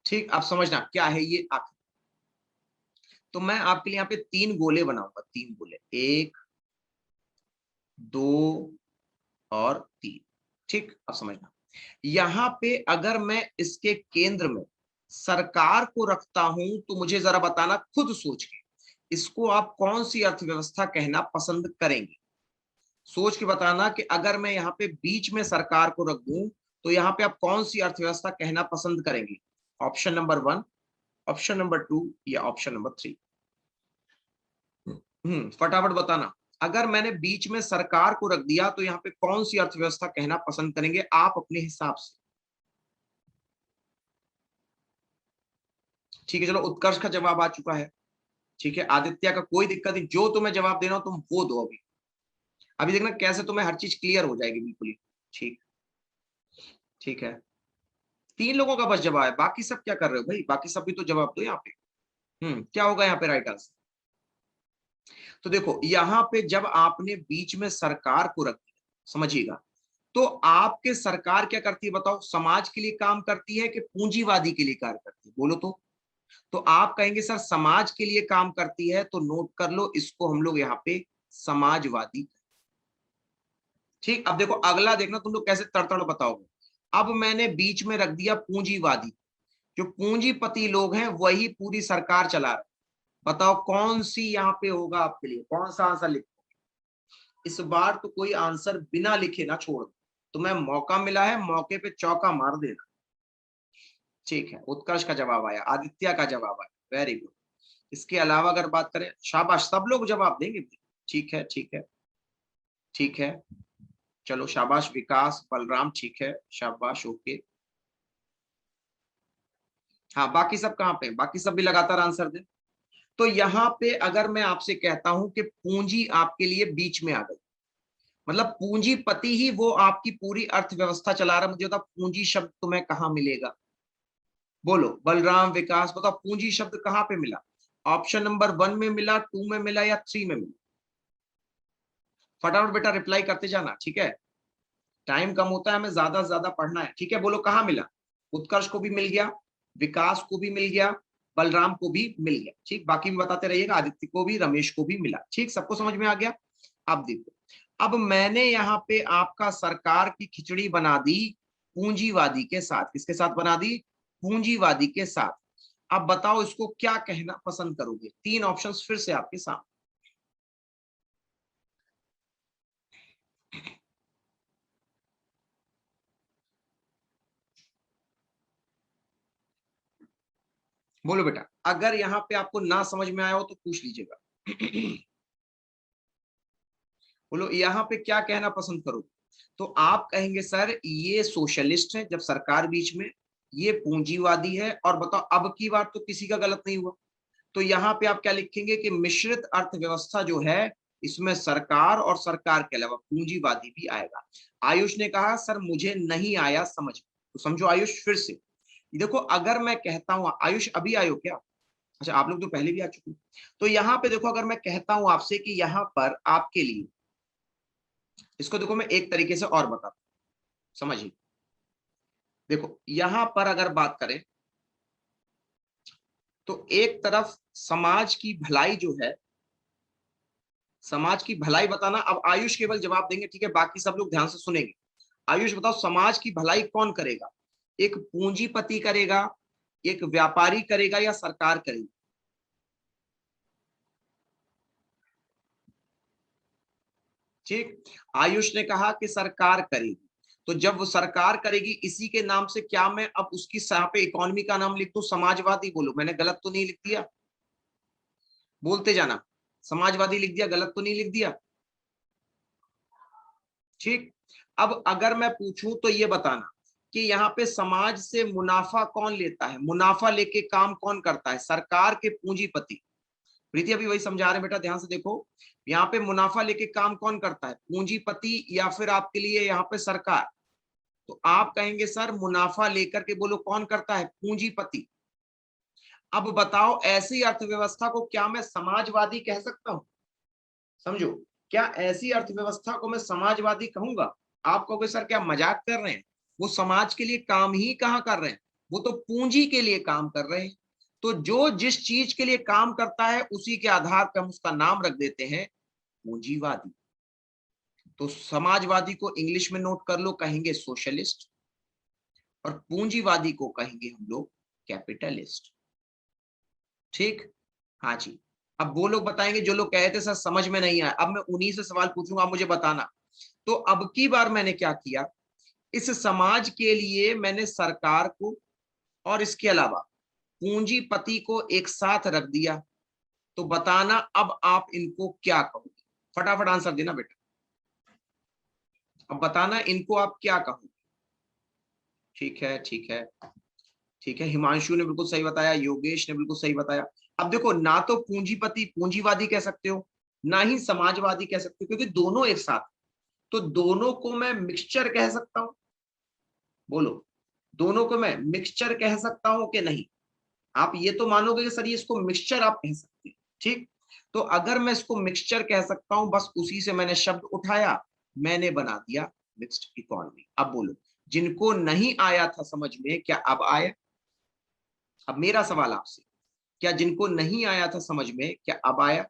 ठीक। आप समझना क्या है ये आखिर। तो मैं आपके लिए यहाँ पे 3 गोले बनाऊंगा, 3 गोले, 1 2 और 3, ठीक, अब समझना, यहाँ पे अगर मैं इसके केंद्र में सरकार को रखता हूं तो मुझे जरा बताना खुद सोच के, इसको आप कौन सी अर्थव्यवस्था कहना पसंद करेंगे? सोच के बताना कि अगर मैं यहाँ पे बीच में सरकार को रख दूं तो यहाँ पे आप कौन सी अर्थव्यवस्था कहना पसंद करेंगे? ऑप्शन नंबर 1, ऑप्शन नंबर 2 या ऑप्शन नंबर 3? फटाफट बताना। अगर मैंने बीच में सरकार को रख दिया तो यहाँ पे कौन सी अर्थव्यवस्था कहना पसंद करेंगे आप अपने हिसाब से? ठीक है, चलो उत्कर्ष का जवाब आ चुका है। ठीक है, आदित्य का कोई दिक्कत नहीं, जो तुम्हें जवाब देना हो तुम वो दो अभी। अभी देखना कैसे तुम्हें हर चीज क्लियर हो जाएगी बिल्कुल ही। ठीक, ठीक है, 3 लोगों का बस जवाब है, बाकी सब क्या कर रहे हो भाई? बाकी सब भी तो जवाब दो यहाँ पे। क्या होगा यहाँ पे राइट आंसर? तो देखो यहाँ पे जब आपने बीच में सरकार को रख दिया, समझिएगा, तो आपके सरकार क्या करती है बताओ? समाज के लिए काम करती है कि पूंजीवादी के लिए कार्य करती है? बोलो तो आप कहेंगे सर समाज के लिए काम करती है, तो नोट कर लो इसको हम लोग यहाँ पे समाजवादी। ठीक, अब देखो अगला देखना तुम लोग कैसे तड़तड़ बताओगे। अब मैंने बीच में रख दिया पूंजीवादी, जो पूंजीपति लोग हैं वही पूरी सरकार चला रहे। बताओ कौन सी यहाँ पे होगा आपके लिए, कौन सा आंसर लिखो? इस बार तो कोई आंसर बिना लिखे ना छोड़ दो, तुम्हें मौका मिला है, मौके पे चौका मार देना। ठीक है, उत्कर्ष का जवाब आया, आदित्य का जवाब आया, वेरी गुड। इसके अलावा अगर बात करें, शाबाश, सब लोग जवाब देंगे। ठीक है, ठीक है, ठीक है, चलो शाबाश, विकास, बलराम, ठीक है, शाबाश, ओके। हाँ, बाकी सब कहाँ पे? बाकी सब भी लगातार आंसर दे। तो यहाँ पे अगर मैं आपसे कहता हूं कि पूंजी आपके लिए बीच में आ गई, मतलब पूंजीपति ही वो आपकी पूरी अर्थव्यवस्था चला रहा है, मुझे बताओ पूंजी शब्द तुम्हें कहाँ मिलेगा? बोलो बलराम, विकास, बताओ पूंजी शब्द कहाँ पे मिला? ऑप्शन नंबर 1 में मिला, 2 में मिला या 3 में मिला? फटाफट बेटा रिप्लाई करते जाना, ठीक है, टाइम कम होता है, हमें ज्यादा से ज्यादा पढ़ना है। ठीक है, बोलो कहाँ मिला? उत्कर्ष को भी मिल गया, विकास को भी मिल गया, बलराम को भी मिल गया। ठीक, बाकी भी बताते रहिएगा, आदित्य को भी, रमेश को भी मिला। ठीक, सबको समझ में आ गया? अब देखो, अब मैंने यहाँ पे आपका सरकार की खिचड़ी बना दी पूंजीवादी के साथ। किसके साथ बना दी? पूंजीवादी के साथ। अब बताओ इसको क्या कहना पसंद करोगे? 3 ऑप्शंस फिर से आपके सामने। बोलो बेटा, अगर यहाँ पे आपको ना समझ में आया हो तो पूछ लीजिएगा। बोलो यहाँ पे क्या कहना पसंद करोगे? तो आप कहेंगे सर ये सोशलिस्ट है जब सरकार बीच में, ये पूंजीवादी है, और बताओ अब की बार तो किसी का गलत नहीं हुआ। तो यहाँ पे आप क्या लिखेंगे कि मिश्रित अर्थव्यवस्था जो है, इसमें सरकार और सरकार के अलावा पूंजीवादी भी आएगा। आयुष ने कहा सर मुझे नहीं आया समझ, तो समझो आयुष फिर से। देखो अगर मैं कहता हूं, आयुष अभी आयो क्या? अच्छा, आप लोग तो पहले भी आ चुके हैं। तो यहाँ पे देखो, अगर मैं कहता हूं आपसे कि यहाँ पर आपके लिए, इसको देखो मैं एक तरीके से और बताता हूं, समझिए। देखो यहां पर अगर बात करें तो एक तरफ समाज की भलाई जो है, समाज की भलाई बताना, अब आयुष केवल जवाब देंगे, ठीक है, बाकी सब लोग ध्यान से सुनेंगे। आयुष बताओ समाज की भलाई कौन करेगा? एक पूंजीपति करेगा, एक व्यापारी करेगा, या सरकार करेगी? ठीक, आयुष ने कहा कि सरकार करेगी। तो जब वो सरकार करेगी, इसी के नाम से क्या मैं अब उसकी यहाँ पे इकोनॉमी का नाम लिख दूं समाजवादी? बोलो मैंने गलत तो नहीं लिख दिया? बोलते जाना, समाजवादी लिख दिया, गलत तो नहीं लिख दिया? ठीक, अब अगर मैं पूछूं तो ये बताना कि यहाँ पे समाज से मुनाफा कौन लेता है? मुनाफा लेके काम कौन करता है? सरकार के पूंजीपति। प्रीति अभी वही समझा रहे हैं बेटा, ध्यान से देखो, यहाँ पे मुनाफा लेके काम कौन करता है? पूंजीपति या फिर आपके लिए यहाँ पे सरकार? तो आप कहेंगे सर मुनाफा लेकर के, बोलो कौन करता है? पूंजीपति। अब बताओ ऐसी अर्थव्यवस्था को क्या मैं समाजवादी कह सकता हूं? समझो, क्या ऐसी अर्थव्यवस्था को मैं समाजवादी कहूंगा? आप कहोगे सर क्या मजाक कर रहे हैं, वो समाज के लिए काम ही कहाँ कर रहे हैं, वो तो पूंजी के लिए काम कर रहे हैं। तो जो जिस चीज के लिए काम करता है उसी के आधार पर हम उसका नाम रख देते हैं पूंजीवादी। तो समाजवादी को इंग्लिश में नोट कर लो, कहेंगे सोशलिस्ट, और पूंजीवादी को कहेंगे हम लोग कैपिटलिस्ट। ठीक, हाँ जी। अब वो लोग बताएंगे जो लोग कहे थे सर समझ में नहीं आया, अब मैं उन्हीं से सवाल पूछूंगा, आप मुझे बताना। तो अब की बार मैंने क्या किया, इस समाज के लिए मैंने सरकार को और इसके अलावा पूंजीपति को एक साथ रख दिया। तो बताना अब आप इनको क्या कहोगे, फटाफट आंसर देना बेटा। अब बताना इनको आप क्या कहोगे। ठीक है, ठीक है, ठीक है। हिमांशु ने बिल्कुल सही बताया, योगेश ने बिल्कुल सही बताया। अब देखो, ना तो पूंजीपति पूंजीवादी कह सकते हो, ना ही समाजवादी कह सकते हो, क्योंकि दोनों एक साथ। तो दोनों को मैं मिक्सचर कह सकता हूं, बोलो, दोनों को मैं मिक्सचर कह सकता हूं कि नहीं? आप ये तो मानोगे कि सर ये इसको मिक्सचर आप कह सकते हैं। ठीक, तो अगर मैं इसको मिक्सचर कह सकता हूं, बस उसी से मैंने शब्द उठाया, मैंने बना दिया मिक्स्ड इकोनॉमी। अब बोलो, जिनको नहीं आया था समझ में, क्या अब आया? अब मेरा सवाल आपसे, क्या जिनको नहीं आया था समझ में, क्या अब आया?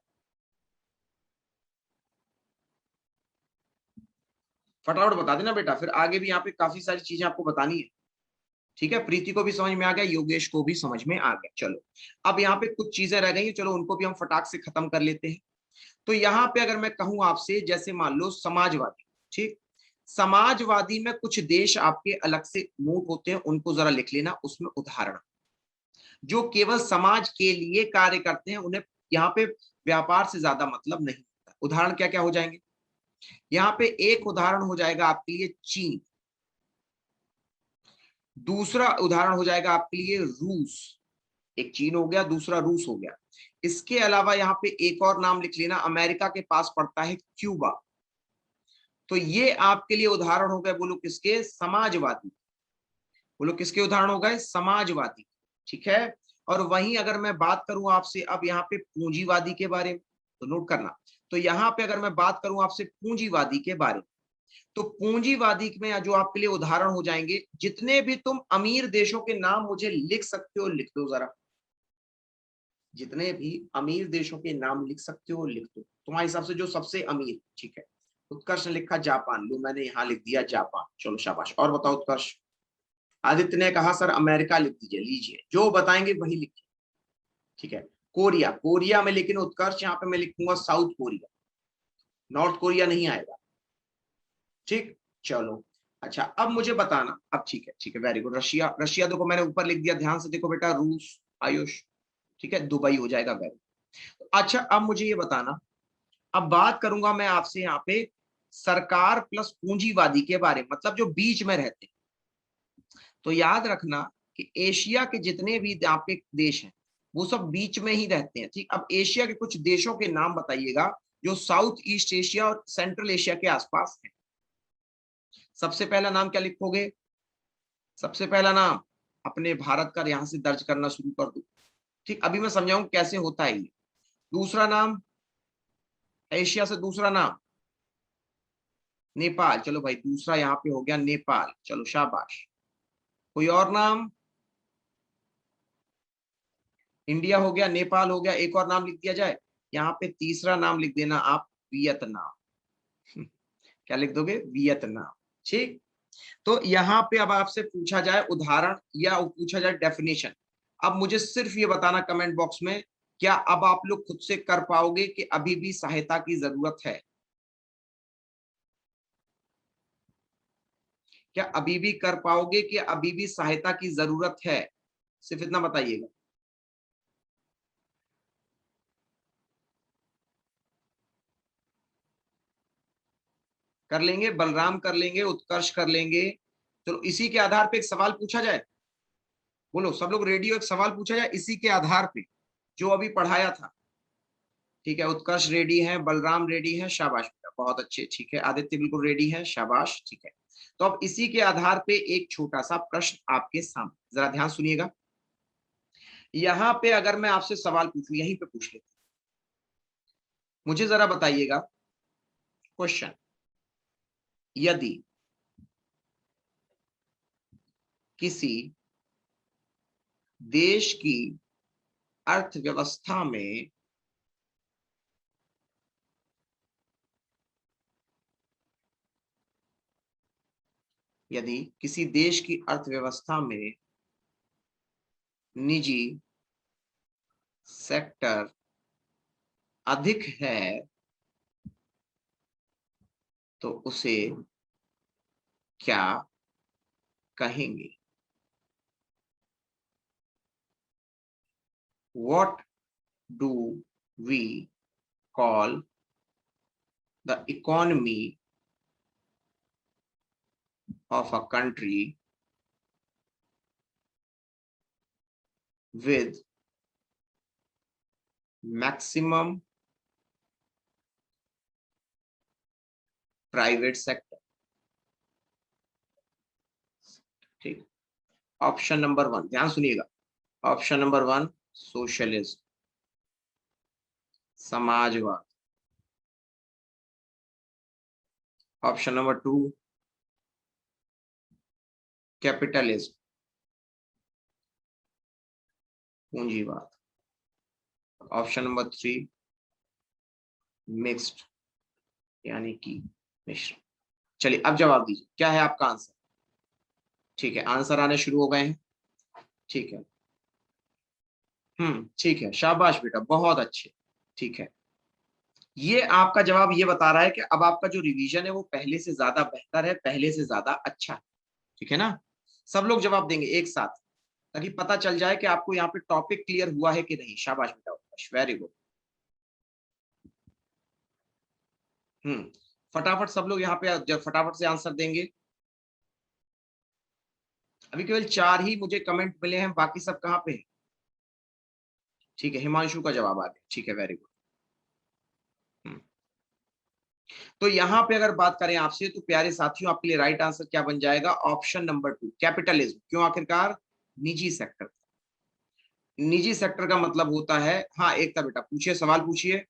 फटाफट बता देना बेटा, फिर आगे भी यहाँ पे काफी सारी चीजें आपको बतानी है। ठीक है, प्रीति को भी समझ में आ गया, योगेश को भी समझ में आ गया। चलो, अब यहाँ पे कुछ चीजें रह गई, चलो उनको भी हम फटाक से खत्म कर लेते हैं। तो यहाँ पे अगर मैं कहूं आपसे, जैसे मान लो समाजवादी, ठीक, समाजवादी में कुछ देश आपके अलग से नोट होते हैं, उनको जरा लिख लेना। उसमें उदाहरण जो केवल समाज के लिए कार्य करते हैं, उन्हें यहाँ पे व्यापार से ज्यादा मतलब नहीं होता। उदाहरण क्या क्या हो जाएंगे यहाँ पे? एक उदाहरण हो जाएगा आपके लिए चीन, दूसरा उदाहरण हो जाएगा आपके लिए रूस। एक चीन हो गया, दूसरा रूस हो गया। इसके अलावा यहाँ पे एक और नाम लिख लेना, अमेरिका के पास पड़ता है क्यूबा। तो ये आपके लिए उदाहरण हो गए, बोलो किसके? समाजवादी। बोलो किसके उदाहरण हो गए? समाजवादी। ठीक है, और वहीं अगर मैं बात करूं आपसे अब यहाँ पे पूंजीवादी के बारे में, तो नोट करना। तो यहाँ पे अगर मैं बात करूं आपसे पूंजीवादी के बारे में, तो पूंजीवादी में जो आपके लिए उदाहरण हो जाएंगे, जितने भी तुम अमीर देशों के नाम मुझे लिख सकते हो लिख दो जरा। जितने भी अमीर देशों के नाम लिख सकते हो लिख दो, तुम्हारे हिसाब से जो सबसे अमीर। ठीक है, उत्कर्ष ने लिखा जापान, लो मैंने यहां लिख दिया जापान। चलो शाबाश, और बताओ उत्कर्ष। आदित्य ने कहा सर अमेरिका लिख दीजिए, लीजिए जो बताएंगे वही लिखिए। ठीक है, कोरिया, कोरिया में, लेकिन उत्कर्ष यहाँ पे मैं लिखूंगा साउथ कोरिया, नॉर्थ कोरिया नहीं आएगा। ठीक, चलो, अच्छा अब मुझे बताना, अब ठीक है, ठीक है, वेरी गुड। रशिया, रशिया देखो मैंने ऊपर लिख दिया, ध्यान से देखो बेटा, रूस, आयुष, ठीक है, दुबई हो जाएगा, वेरी। अच्छा अब मुझे ये बताना, अब बात करूंगा मैं आपसे यहाँ पे सरकार प्लस पूंजीवादी के बारे में, मतलब जो बीच में रहते हैं। तो याद रखना कि एशिया के जितने भी आपके देश हैं, वो सब बीच में ही रहते हैं। ठीक, अब एशिया के कुछ देशों के नाम बताइएगा जो साउथ ईस्ट एशिया और सेंट्रल एशिया के आसपास हैं। सबसे पहला नाम क्या लिखोगे? सबसे पहला नाम अपने भारत का, यहां से दर्ज करना शुरू कर दो। ठीक, अभी मैं समझाऊं कैसे होता है ये। दूसरा नाम, एशिया से दूसरा नाम नेपाल। चलो भाई, दूसरा यहाँ पे हो गया नेपाल, चलो शाबाश। कोई और नाम? इंडिया हो गया, नेपाल हो गया, एक और नाम लिख दिया जाए। यहाँ पे तीसरा नाम लिख देना आप, वियतनाम। क्या लिख दोगे? वियतनाम। ठीक, तो यहाँ पे अब आपसे पूछा जाए उदाहरण या पूछा जाए डेफिनेशन, अब मुझे सिर्फ ये बताना कमेंट बॉक्स में, क्या अब आप लोग खुद से कर पाओगे कि अभी भी सहायता की जरूरत है? क्या अभी भी कर पाओगे कि अभी भी सहायता की जरूरत है? सिर्फ इतना बताइएगा। कर लेंगे, बलराम कर लेंगे, उत्कर्ष कर लेंगे। चलो इसी के आधार पे एक सवाल पूछा जाए, बोलो सब लोग रेडी हो? एक सवाल पूछा जाए इसी के आधार पे, जो अभी पढ़ाया था। ठीक है, उत्कर्ष रेडी है, बलराम रेडी है, शाबाश बेटा, बहुत अच्छे। ठीक है, आदित्य बिल्कुल रेडी है, शाबाश। ठीक है, तो अब इसी के आधार पे एक छोटा सा प्रश्न आपके सामने, जरा ध्यान सुनिएगा। यहाँ पे अगर मैं आपसे सवाल पूछूं, यहीं पे पूछ लेते, मुझे जरा बताइएगा क्वेश्चन, यदि किसी देश की अर्थव्यवस्था में यदि किसी देश की अर्थव्यवस्था में निजी सेक्टर अधिक है तो उसे क्या कहेंगे? What do we call the economy of a country with maximum private sector? ठीक, ऑप्शन नंबर 1 ध्यान सुनिएगा। ऑप्शन नंबर 1 सोशलिज्म, समाजवाद। ऑप्शन नंबर 2 कैपिटलिज्म, पूंजीवाद। ऑप्शन नंबर 3 मिक्स्ड, यानी कि मिश्र। चलिए अब जवाब दीजिए, क्या है आपका आंसर? ठीक है, आंसर आने शुरू हो गए हैं। ठीक है, ठीक है, शाबाश बेटा, बहुत अच्छे। ठीक है, ये आपका जवाब ये बता रहा है कि अब आपका जो रिवीजन है वो पहले से ज्यादा बेहतर है, पहले से ज्यादा अच्छा है। ठीक है ना? सब लोग जवाब देंगे एक साथ, ताकि पता चल जाए कि आपको यहाँ पे टॉपिक क्लियर हुआ है कि नहीं। शाबाश बेटा, वेरी गुड। फटाफट सब लोग यहाँ पे जब फटाफट से आंसर देंगे। अभी केवल 4 ही मुझे कमेंट मिले हैं, बाकी सब कहाँ पे हैं? ठीक है, हिमांशु का जवाब आ गया। ठीक है, वेरी गुड। तो यहाँ पे अगर बात करें आपसे, तो प्यारे साथियों, आपके लिए राइट आंसर क्या बन जाएगा? Option number 2 capitalism. क्यों आखिरकार? निजी सेक्टर। निजी सेक्टर का मतलब होता है, हाँ एकता बेटा पूछिए, सवाल पूछिए।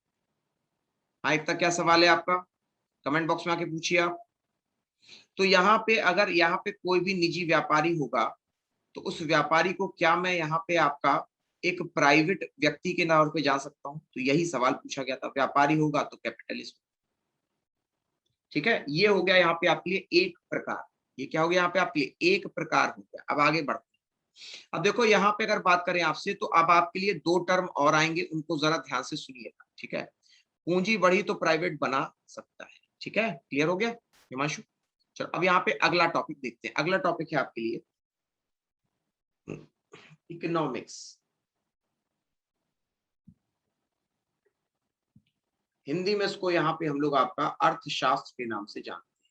हाँ एकता, क्या सवाल है आपका? कमेंट बॉक्स में आके पूछिए आप। तो यहाँ पे अगर यहाँ पे कोई भी निजी व्यापारी होगा, तो उस व्यापारी को क्या मैं यहाँ पे आपका एक प्राइवेट व्यक्ति के नाम पे जान सकता हूँ? तो यही सवाल पूछा गया था। व्यापारी होगा तो कैपिटलिस्ट। ठीक है, ये हो गया यहाँ पे आपके लिए एक प्रकार। ये क्या हो गया यहाँ पे आपके लिए? एक प्रकार हो गया। अब आगे बढ़ते हैं। अब देखो यहाँ पे अगर बात करें आपसे, तो अब आपके लिए 2 टर्म और आएंगे, उनको जरा ध्यान से सुनिएगा। ठीक है, पूंजी बढ़ी तो प्राइवेट बना सकता है। ठीक है, क्लियर हो गया हिमांशु? चलो अब यहाँ पे अगला टॉपिक देखते हैं। अगला टॉपिक है आपके लिए इकोनॉमिक्स। हिंदी में इसको यहाँ पे हम लोग आपका अर्थशास्त्र के नाम से जानते हैं।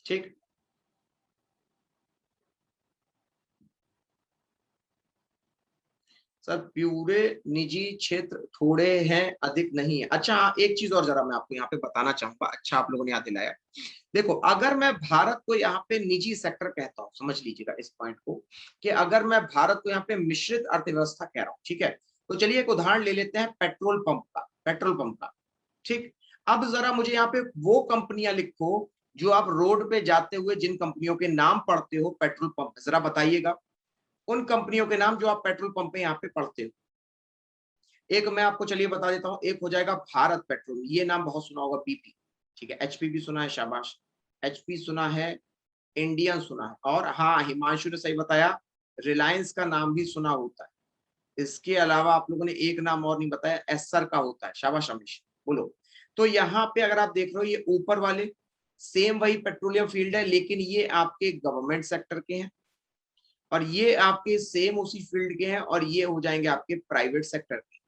ठीक, सर पूरे निजी क्षेत्र थोड़े हैं, अधिक नहीं है। अच्छा हाँ, एक चीज और जरा मैं आपको यहाँ पे बताना चाहूंगा। अच्छा आप लोगों ने याद दिलाया। देखो, अगर मैं भारत को यहाँ पे निजी सेक्टर कहता हूँ, समझ लीजिएगा इस पॉइंट को, कि अगर मैं भारत को यहाँ पे मिश्रित अर्थव्यवस्था कह रहा हूँ, ठीक है, तो चलिए एक उदाहरण ले लेते हैं पेट्रोल पंप का। पेट्रोल पंप का, ठीक। अब जरा मुझे यहाँ पे वो कंपनियां लिखो जो आप रोड पे जाते हुए जिन कंपनियों के नाम पढ़ते हो पेट्रोल पंप, जरा बताइएगा उन कंपनियों के नाम जो आप पेट्रोल पंप पे यहाँ पे पढ़ते हो। एक मैं आपको चलिए बता देता हूँ, एक हो जाएगा भारत पेट्रोल, ये नाम बहुत सुना होगा, बीपी। ठीक है, एचपी भी सुना है, शाबाश। एचपी सुना है, इंडियन सुना है, और हाँ हिमांशु ने सही बताया, रिलायंस का नाम भी सुना होता है। इसके अलावा आप लोगों ने एक नाम और नहीं बताया, एसर का होता है। शाबाश रमेश, बोलो। तो यहाँ पे अगर आप देख रहे हो, ये ऊपर वाले सेम वही पेट्रोलियम फील्ड है, लेकिन ये आपके गवर्नमेंट सेक्टर के हैं, और ये आपके सेम उसी फील्ड के हैं, और ये हो जाएंगे आपके प्राइवेट सेक्टर के।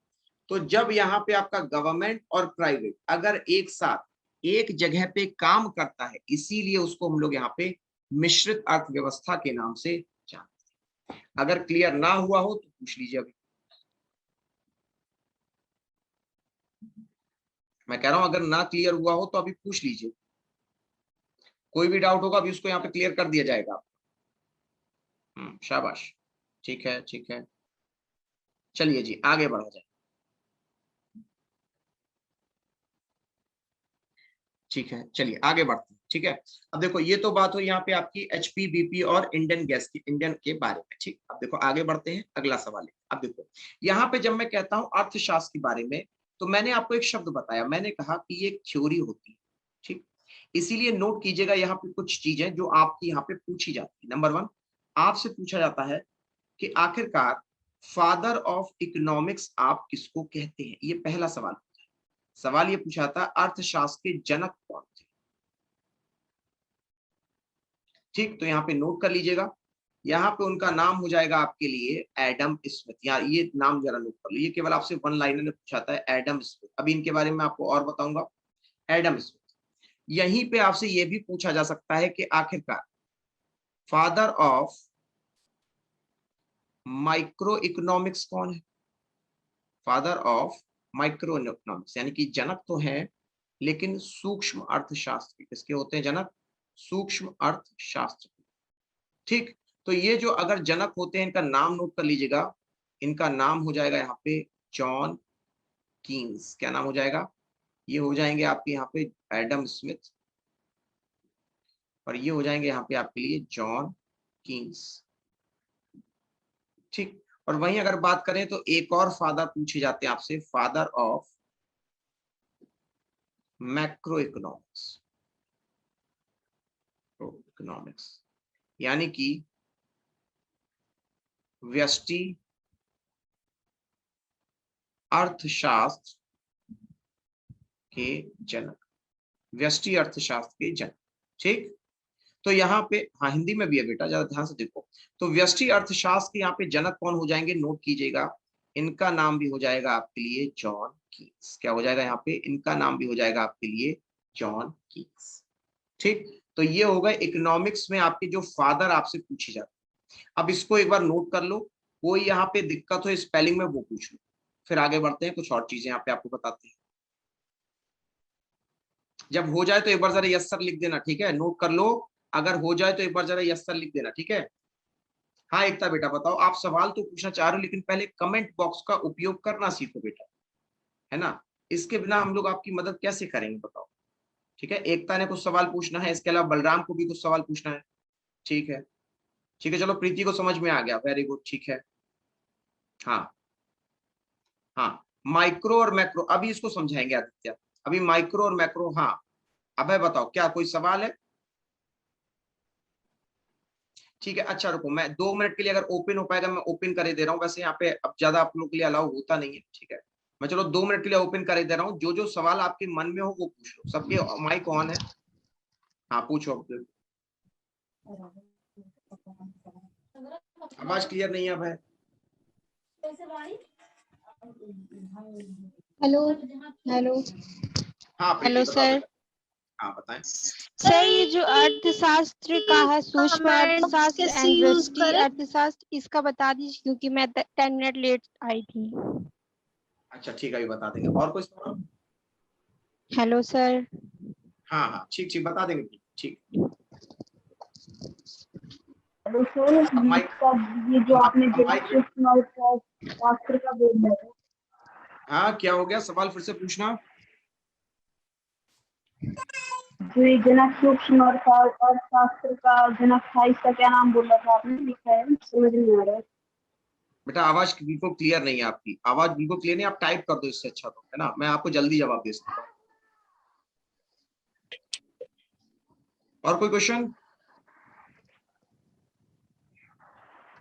तो जब यहाँ पे आपका गवर्नमेंट और प्राइवेट अगर एक साथ एक जगह पे काम करता है, इसीलिए उसको हम लोग यहाँ पे मिश्रित अर्थव्यवस्था के नाम से जानते हैं। अगर क्लियर ना हुआ हो तो पूछ लीजिए अभी। मैं कह रहा हूं अगर ना क्लियर हुआ हो तो अभी पूछ लीजिए। कोई भी डाउट होगा अभी उसको यहाँ पे क्लियर कर दिया जाएगा। शाबाश, ठीक है ठीक है। चलिए जी आगे बढ़ा जाए। ठीक है, चलिए आगे बढ़ते हैं। ठीक है, अब देखो ये तो बात हुई यहाँ पे आपकी एचपी बीपी और इंडियन गैस की, इंडियन के बारे में। ठीक, अब देखो आगे बढ़ते हैं, अगला सवाल है। अब देखो यहाँ पे जब मैं कहता हूँ अर्थशास्त्र के बारे में, तो मैंने आपको एक शब्द बताया, मैंने कहा कि ये एक थ्योरी होती है। ठीक, इसीलिए नोट कीजिएगा यहाँ पे कुछ चीजें जो आपकी यहाँ पे पूछी जाती है। नंबर 1, आपसे पूछा जाता है कि आखिरकार फादर ऑफ इकोनॉमिक्स आप किसको कहते हैं। ये पहला सवाल। सवाल ये पूछा था अर्थशास्त्र के जनक कौन थे। ठीक, तो यहाँ पे नोट कर लीजिएगा। यहाँ पे उनका नाम हो जाएगा आपके लिए एडम स्मिथ। यहाँ ये नाम जरा नोट कर लो, ये केवल आपसे वन लाइनर ने पूछा था, एडम स्मिथ। अभी इनके बारे में आपको और बताऊंगा। Adam Smith. यहीं पे आपसे ये भी पूछा जा सकता है कि आखिरकार फादर ऑफ माइक्रो इकोनॉमिक्स कौन है। फादर ऑफ माइक्रो इकोनॉमिक्स यानी कि जनक तो है, लेकिन सूक्ष्म अर्थशास्त्र किसके होते हैं जनक? सूक्ष्म अर्थशास्त्र। ठीक, तो ये जो अगर जनक होते हैं इनका नाम नोट कर लीजिएगा। इनका नाम हो जाएगा यहाँ पे जॉन कीन्स। क्या नाम हो जाएगा? ये हो जाएंगे आपके यहाँ पे एडम स्मिथ, और ये हो जाएंगे यहाँ पे आपके लिए जॉन कीन्स। ठीक, और वहीं अगर बात करें तो एक और फादर पूछे जाते हैं आपसे, father of macro economics. Economics यानी कि व्यष्टि अर्थशास्त्र के जनक। व्यष्टि अर्थशास्त्र के जनक। ठीक, तो यहाँ पे, हाँ हिंदी में भी है बेटा, ज्यादा ध्यान से देखो। तो व्यष्टि अर्थशास्त्र के यहाँ पे जनक कौन हो जाएंगे, नोट कीजिएगा। इनका नाम भी हो जाएगा आपके लिए जॉन कीन्स। क्या हो जाएगा यहाँ पे? इनका नाम भी हो जाएगा आपके लिए जॉन कीन्स। ठीक, तो ये होगा इकोनॉमिक्स में आपके जो फादर आपसे पूछे जाते हैं। अब इसको एक बार नोट कर लो, कोई यहाँ पे दिक्कत हो स्पेलिंग में वो पूछ लो, फिर आगे बढ़ते हैं। कुछ और चीजें यहाँ पे आपको बताते हैं। जब हो जाए तो एक बार जरा यस सर लिख देना, ठीक है? नोट कर लो, अगर हो जाए तो एक बार जरा यस सर लिख देना, ठीक है? हाँ एकता बेटा बताओ, आप सवाल तो पूछना चाह रहे हो, लेकिन पहले कमेंट बॉक्स का उपयोग करना सीखो बेटा, है ना? इसके बिना हम लोग आपकी मदद कैसे करेंगे बताओ? ठीक है, एकता ने कुछ सवाल पूछना है, इसके अलावा बलराम को भी कुछ सवाल पूछना है। ठीक है, ठीक है, चलो प्रीति को समझ में आ गया, वेरी गुड, ठीक है। हाँ हाँ, माइक्रो और मैक्रो अभी इसको समझाएंगे आदित्य। अभी माइक्रो और मैक्रो, हाँ। अभय बताओ, क्या कोई सवाल है? ठीक है, अच्छा रुको, मैं 2 मिनट के लिए अगर ओपन हो पाएगा मैं ओपन कर दे रहा हूँ। वैसे यहाँ पे अब ज्यादा आप लोग के लिए अलाउ होता नहीं है, ठीक है? मैं चलो 2 मिनट के लिए ओपन कर दे रहा हूँ। जो जो सवाल आपके मन में हो वो पूछ लो। सबके माइक ऑन है, हाँ पूछो। आवाज क्लियर नहीं है भाई। हेलो हेलो हाँ हेलो सर। हाँ बताएं। सर ये जो अर्थशास्त्र का है, सूक्ष्म अर्थशास्त्र एंड व्यष्टि अर्थशास्त्र, इसका बता दीजिए क्योंकि मैं 10 मिनट लेट आई थी। अच्छा ठीक है, अभी बता देंगे। और कोई सवाल? Hello sir. हाँ हाँ ठीक ठीक, बता देंगे, ठीक। हेलो सर, माइक, ये जो आपने माइक, शास्त्र का बोल रहे थे, हाँ क्या हो गया? सवाल फिर से पूछना। जो ये जनक सूक्ष्म अर्थशास्त्र का जनक था, इसका क्या नाम बोला था आपने? लिखा है, समझ नहीं आ रहा है। बेटा आवाज बिल्कुल क्लियर नहीं है, आपकी आवाज बिल्कुल क्लियर नहीं। आप टाइप कर दो इससे अच्छा, तो है ना, मैं आपको जल्दी जवाब दे सकता हूँ। और कोई क्वेश्चन?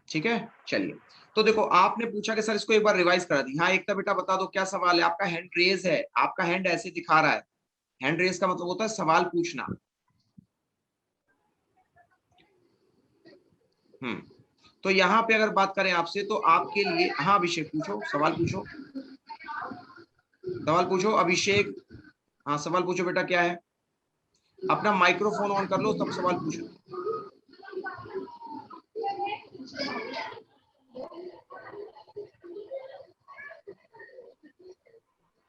ठीक है, चलिए। तो देखो आपने पूछा कि सर इसको एक बार रिवाइज करा दी। हाँ एकता बेटा बता दो क्या सवाल है? आपका हैंड रेज है, आपका हैंड ऐसे दिखा रहा है। हैंड रेज का मतलब होता है सवाल पूछना। तो यहाँ पे अगर बात करें आपसे तो आपके लिए, हाँ अभिषेक पूछो, सवाल पूछो, सवाल पूछो अभिषेक। हाँ सवाल पूछो बेटा, क्या है? अपना माइक्रोफोन ऑन कर लो तब सवाल पूछो।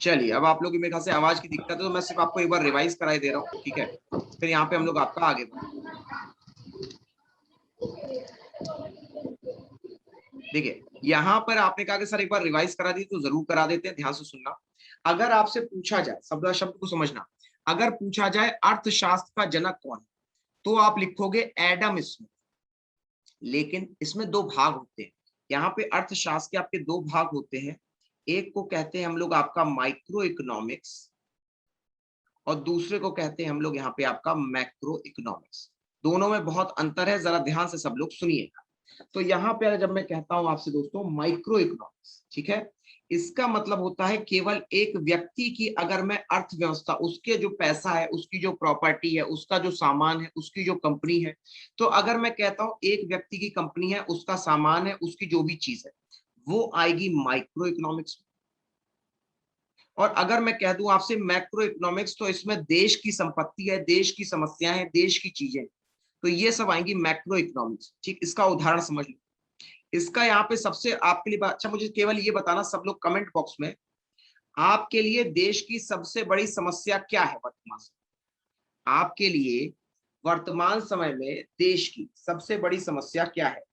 चलिए, अब आप लोग की मेरे ख्याल से आवाज की दिक्कत है, तो मैं सिर्फ आपको एक बार रिवाइज कराई दे रहा हूँ, ठीक है? फिर यहाँ पे हम लोग आपका आगे बढ़ेंगे। देखिए यहाँ पर आपने कहा कि सर एक बार रिवाइज करा दी, तो जरूर करा देते हैं, ध्यान से सुनना। अगर आपसे पूछा जाए, शब्द शब्द को समझना, अगर पूछा जाए अर्थशास्त्र का जनक कौन है, तो आप लिखोगे एडम स्मिथ। लेकिन इसमें दो भाग होते हैं। यहाँ पे अर्थशास्त्र के आपके दो भाग होते हैं। एक को कहते हैं हम लोग आपका माइक्रो इकोनॉमिक्स, और दूसरे को कहते हैं हम लोग यहाँ पे आपका मैक्रो इकोनॉमिक्स। दोनों में बहुत अंतर है, जरा ध्यान से सब लोग सुनिएगा। तो यहाँ पे जब मैं कहता हूं आपसे दोस्तों माइक्रो इकोनॉमिक्स, ठीक है, इसका मतलब होता है केवल एक व्यक्ति की, अगर मैं अर्थव्यवस्था, उसके जो पैसा है, उसकी जो प्रॉपर्टी है, उसका जो सामान है, उसकी जो कंपनी है, तो अगर मैं कहता हूं एक व्यक्ति की कंपनी है, उसका सामान है, उसकी जो भी चीज है, वो आएगी माइक्रो इकोनॉमिक्स में। और अगर मैं कह दूं आपसे मैक्रो इकोनॉमिक्स, तो इसमें देश की संपत्ति है, देश की समस्याएं हैं, देश की चीजें, तो ये सब आएंगी मैक्रो इकोनॉमिक्स। ठीक, इसका उदाहरण समझ लो। इसका यहाँ पे सबसे आपके लिए अच्छा, मुझे केवल ये बताना सब लोग कमेंट बॉक्स में, आपके लिए देश की सबसे बड़ी समस्या क्या है वर्तमान समय? आपके लिए वर्तमान समय में देश की सबसे बड़ी समस्या क्या है?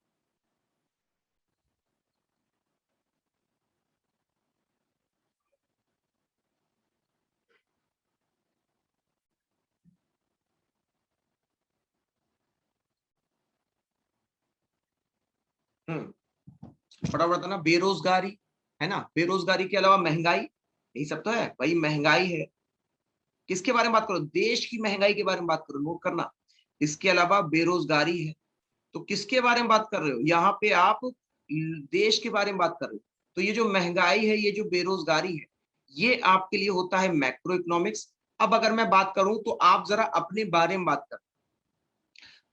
फटाफट बताना। बेरोजगारी है ना, बेरोजगारी के अलावा महंगाई, यही सब तो है भाई, महंगाई है। किसके बारे में बात करो? देश की महंगाई के बारे में बात करो, नोट करना। इसके अलावा बेरोजगारी है, तो किसके बारे में बात कर रहे हो? यहाँ पे आप देश के बारे में बात कर रहे हो। तो ये जो महंगाई है, ये जो बेरोजगारी है, ये आपके लिए होता है मैक्रो इकोनॉमिक्स। अब अगर मैं बात करूं तो आप जरा अपने बारे में बात कर,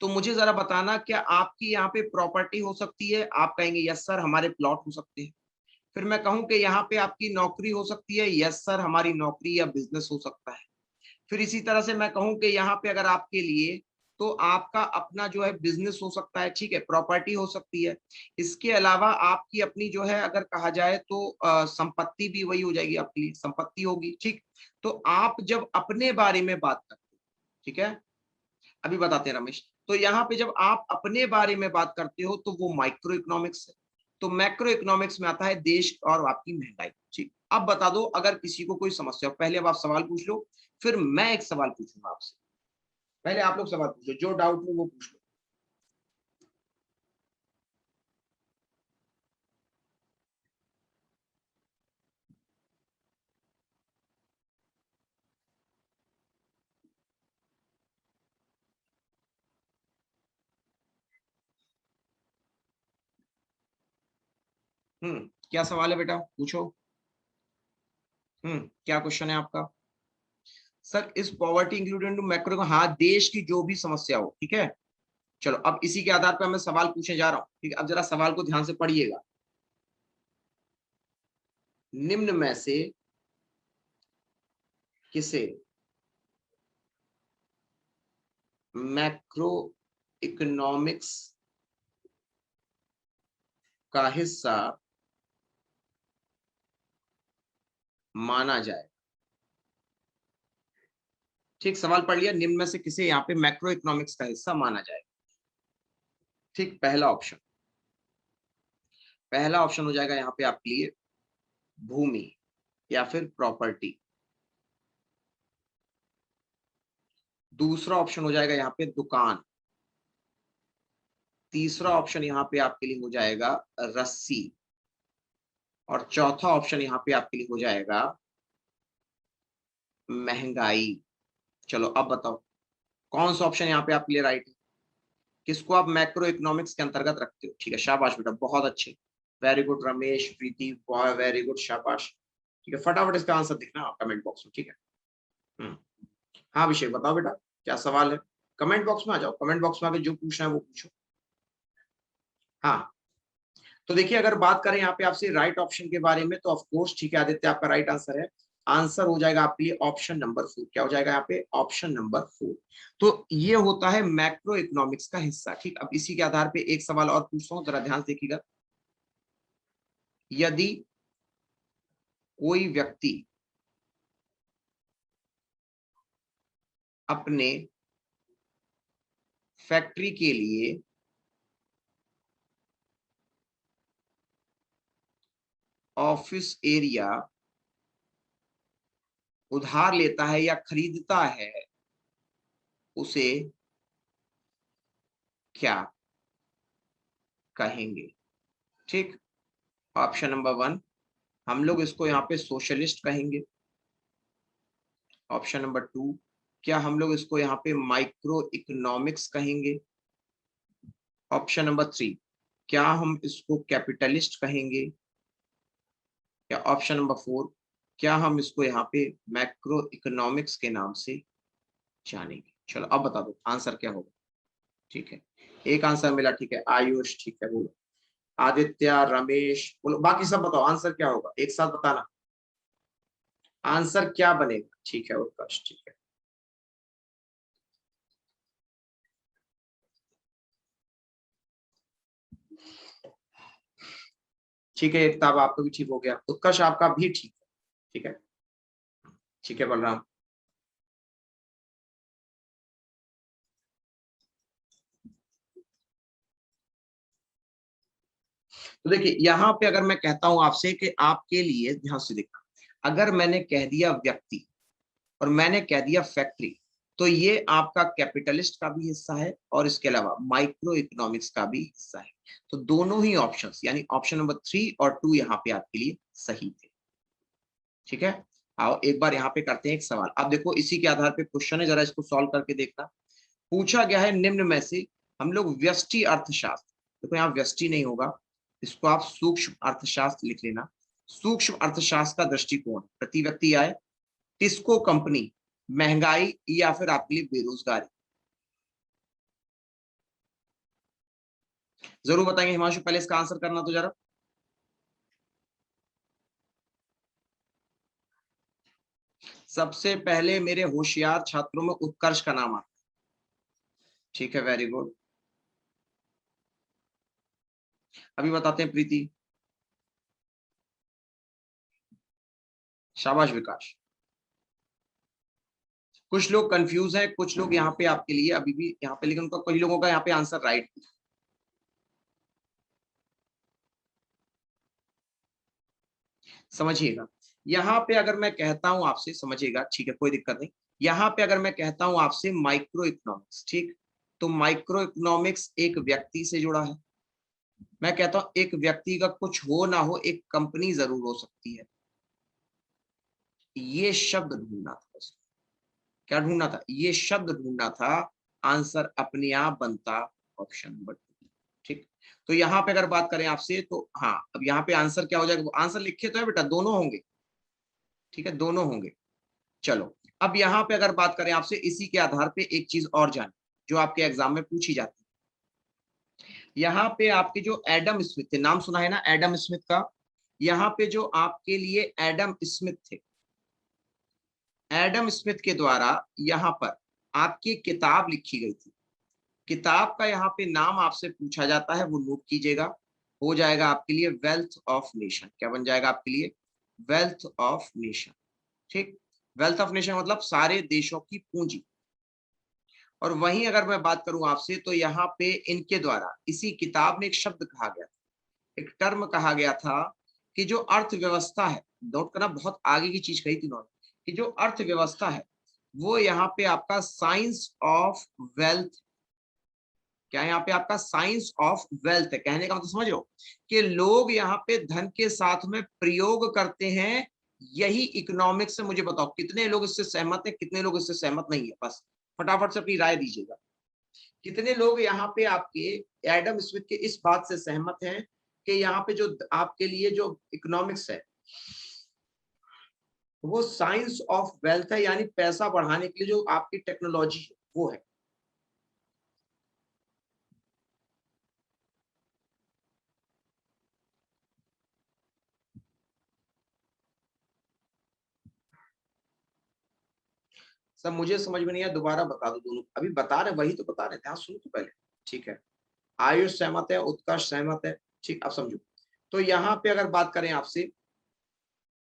तो मुझे जरा बताना, क्या आपकी यहाँ पे प्रॉपर्टी हो सकती है? आप कहेंगे यस सर हमारे प्लॉट हो सकते हैं। फिर मैं कहूं कि यहाँ पे आपकी नौकरी हो सकती है, यस सर हमारी नौकरी या बिजनेस हो सकता है। फिर इसी तरह से मैं कहूं कि यहाँ पे अगर आपके लिए, तो आपका अपना जो है बिजनेस हो सकता है, ठीक है, प्रॉपर्टी हो सकती है। इसके अलावा आपकी अपनी जो है, अगर कहा जाए तो संपत्ति भी वही हो जाएगी, आपकी संपत्ति होगी। ठीक, तो आप जब अपने बारे में बात करते हो, ठीक है, अभी बताते हैं रमेश, तो यहाँ पे जब आप अपने बारे में बात करते हो तो वो माइक्रो इकोनॉमिक्स है। तो मैक्रो इकोनॉमिक्स में आता है देश और आपकी महंगाई। ठीक, अब बता दो अगर किसी को कोई समस्या हो, पहले अब आप सवाल पूछ लो, फिर मैं एक सवाल पूछूंगा आपसे। पहले आप लोग सवाल पूछो, जो डाउट हो वो पूछ लो। क्या सवाल है बेटा, पूछो। क्या क्वेश्चन है आपका? सर इस पॉवर्टी इंक्लूडेड मैक्रो, हाँ, देश की जो भी समस्या हो, ठीक है। चलो अब इसी के आधार पर मैं सवाल पूछने जा रहा हूँ, ठीक है। अब जरा सवाल को ध्यान से पढ़िएगा। निम्न में से किसे मैक्रो इकोनॉमिक्स का हिस्सा माना जाए? ठीक, सवाल पढ़ लिया, निम्न में से किसे यहाँ पे मैक्रो इकोनॉमिक्स का हिस्सा माना जाए? ठीक, पहला ऑप्शन, पहला ऑप्शन हो जाएगा यहाँ पे आपके लिए भूमि या फिर प्रॉपर्टी। दूसरा ऑप्शन हो जाएगा यहाँ पे दुकान। तीसरा ऑप्शन यहाँ पे आपके लिए हो जाएगा रस्सी। और चौथा ऑप्शन यहाँ पे आपके लिए हो जाएगा महंगाई। चलो अब बताओ कौन सा ऑप्शन यहाँ पे आपके लिए राइट है, किसको आप मैक्रो इकोनॉमिक्स के अंतर्गत रखते हो? ठीक है, शाबाश बेटा, बहुत अच्छे, वेरी गुड रमेश, प्रीति, वेरी गुड, शाबाश। ठीक है, फटाफट इसका आंसर दिखना कमेंट बॉक्स में, ठीक है। हाँ अभिषेक बताओ बेटा, क्या सवाल है? कमेंट बॉक्स में आ जाओ, कमेंट बॉक्स में आके जो पूछना है वो पूछो। हाँ, तो देखिए अगर बात करें यहाँ पे आपसे राइट ऑप्शन के बारे में, तो ऑफ कोर्स ठीक है आदित्य, आपका राइट आंसर है। आंसर हो जाएगा आपके लिए ऑप्शन नंबर 4। क्या हो जाएगा यहाँ पे? Option number 4। तो ये होता है मैक्रो इकोनॉमिक्स का हिस्सा। ठीक, अब इसी के आधार पे एक सवाल और पूछता हूँ, जरा ध्यान से देखिएगा। यदि कोई व्यक्ति अपने फैक्ट्री के लिए ऑफिस एरिया उधार लेता है या खरीदता है, उसे क्या कहेंगे? ठीक, ऑप्शन नंबर 1, हम लोग इसको यहाँ पे सोशलिस्ट कहेंगे। ऑप्शन नंबर 2, क्या हम लोग इसको यहाँ पे माइक्रो इकोनॉमिक्स कहेंगे? ऑप्शन नंबर 3, क्या हम इसको कैपिटलिस्ट कहेंगे? या ऑप्शन नंबर 4, क्या हम इसको यहाँ पे मैक्रो इकोनॉमिक्स के नाम से जानेंगे? चलो अब बता दो आंसर क्या होगा। ठीक है, एक आंसर मिला। ठीक है, आयुष ठीक है, बोलो। आदित्य, रमेश बोलो, बाकी सब बताओ आंसर क्या होगा, एक साथ बताना आंसर क्या बनेगा। ठीक है उत्कर्ष, ठीक है। ठीक है, एक किताब आपका भी ठीक हो गया, उत्कर्ष आपका भी ठीक है। ठीक है, ठीक है बलराम। तो देखिए यहाँ पे अगर मैं कहता हूं आपसे कि आपके लिए ध्यान से देखना, अगर मैंने कह दिया व्यक्ति और मैंने कह दिया फैक्ट्री, तो ये आपका कैपिटलिस्ट का भी हिस्सा है और इसके अलावा माइक्रो इकोनॉमिक्स का भी हिस्सा है। तो दोनों ही ऑप्शंस यानी ऑप्शन नंबर 3 और 2 यहाँ पे आपके लिए सही थे। ठीक है, आओ एक बार यहाँ पे करते हैं एक सवाल। अब देखो इसी के आधार पे क्वेश्चन है, जरा इसको सॉल्व करके देखना। पूछा गया है निम्न में से हम लोग व्यष्टि अर्थशास्त्र, देखो यहाँ व्यष्टि नहीं होगा, इसको आप सूक्ष्म अर्थशास्त्र लिख लेना। सूक्ष्म अर्थशास्त्र का दृष्टिकोण प्रति व्यक्ति आय, टिस्को कंपनी, महंगाई या फिर आपके लिए बेरोजगारी। जरूर बताएंगे हिमांशु, पहले इसका आंसर करना तो जरा। सबसे पहले मेरे होशियार छात्रों में उत्कर्ष का नाम आता है। ठीक है, वेरी गुड। अभी बताते हैं प्रीति। शाबाश विकास। कुछ लोग कंफ्यूज हैं, कुछ लोग यहाँ पे आपके लिए अभी भी यहाँ पे, लेकिन उनका कई लोगों का यहाँ पे आंसर राइट। समझिएगा, यहाँ पे अगर मैं कहता हूं आपसे, समझिएगा ठीक है कोई दिक्कत नहीं। यहाँ पे अगर मैं कहता हूं आपसे माइक्रो इकोनॉमिक्स, ठीक, तो माइक्रो इकोनॉमिक्स एक व्यक्ति से जुड़ा है। मैं कहता हूं एक व्यक्ति का कुछ हो ना हो, एक कंपनी जरूर हो सकती है। ये शब्द ढूंढना था बस। क्या ढूंढना था? ये शब्द ढूंढना था। आंसर अपने आप बनता ऑप्शन नंबर 2। ठीक, तो यहाँ पे अगर बात करें आपसे तो हाँ, अब यहाँ पे आंसर क्या हो जाएगा, आंसर लिखे तो है बेटा, दोनों होंगे। ठीक है, दोनों होंगे। चलो अब यहाँ पे अगर बात करें आपसे, इसी के आधार पे एक चीज और जाने जो आपके एग्जाम में पूछी जाती है। यहाँ पे आपके जो एडम स्मिथ थे, नाम सुना है ना एडम स्मिथ का? यहाँ पे जो आपके लिए एडम स्मिथ थे, एडम स्मिथ के द्वारा यहाँ पर आपकी किताब लिखी गई थी। किताब का यहाँ पे नाम आपसे पूछा जाता है, वो नोट कीजिएगा। हो जाएगा आपके लिए वेल्थ ऑफ नेशन। क्या बन जाएगा आपके लिए? Wealth of nation. ठीक, वेल्थ ऑफ नेशन मतलब सारे देशों की पूंजी। और वहीं अगर मैं बात करूं आपसे तो यहाँ पे इनके द्वारा इसी किताब में एक शब्द कहा गया था, एक टर्म कहा गया था कि जो अर्थव्यवस्था है, नोट करना बहुत आगे की चीज कही थी उन्होंने, कि जो अर्थव्यवस्था है वो यहाँ पे आपका साइंस ऑफ वेल्थ। क्या यहाँ पे आपका साइंस ऑफ वेल्थ है? कहने का मतलब समझ लो कि लोग यहाँ पे धन के साथ में प्रयोग करते हैं, यही इकोनॉमिक्स से। मुझे बताओ कितने लोग इससे सहमत है, कितने लोग इससे सहमत नहीं है? बस फटाफट से अपनी राय दीजिएगा। कितने लोग यहाँ पे आपके एडम स्मिथ के इस बात से सहमत हैं कि यहाँ पे जो आपके लिए जो इकोनॉमिक्स है वो साइंस ऑफ वेल्थ है, यानी पैसा बढ़ाने के लिए जो आपकी टेक्नोलॉजी है वो है। सब मुझे समझ में नहीं आया, दोबारा बता दो। दोनों अभी बता रहे, वही तो बता रहे थे, हाँ सुनो तो पहले। ठीक है, आयुष सहमत है, उत्कर्ष सहमत है। ठीक, अब समझो। तो यहाँ पे अगर बात करें आपसे,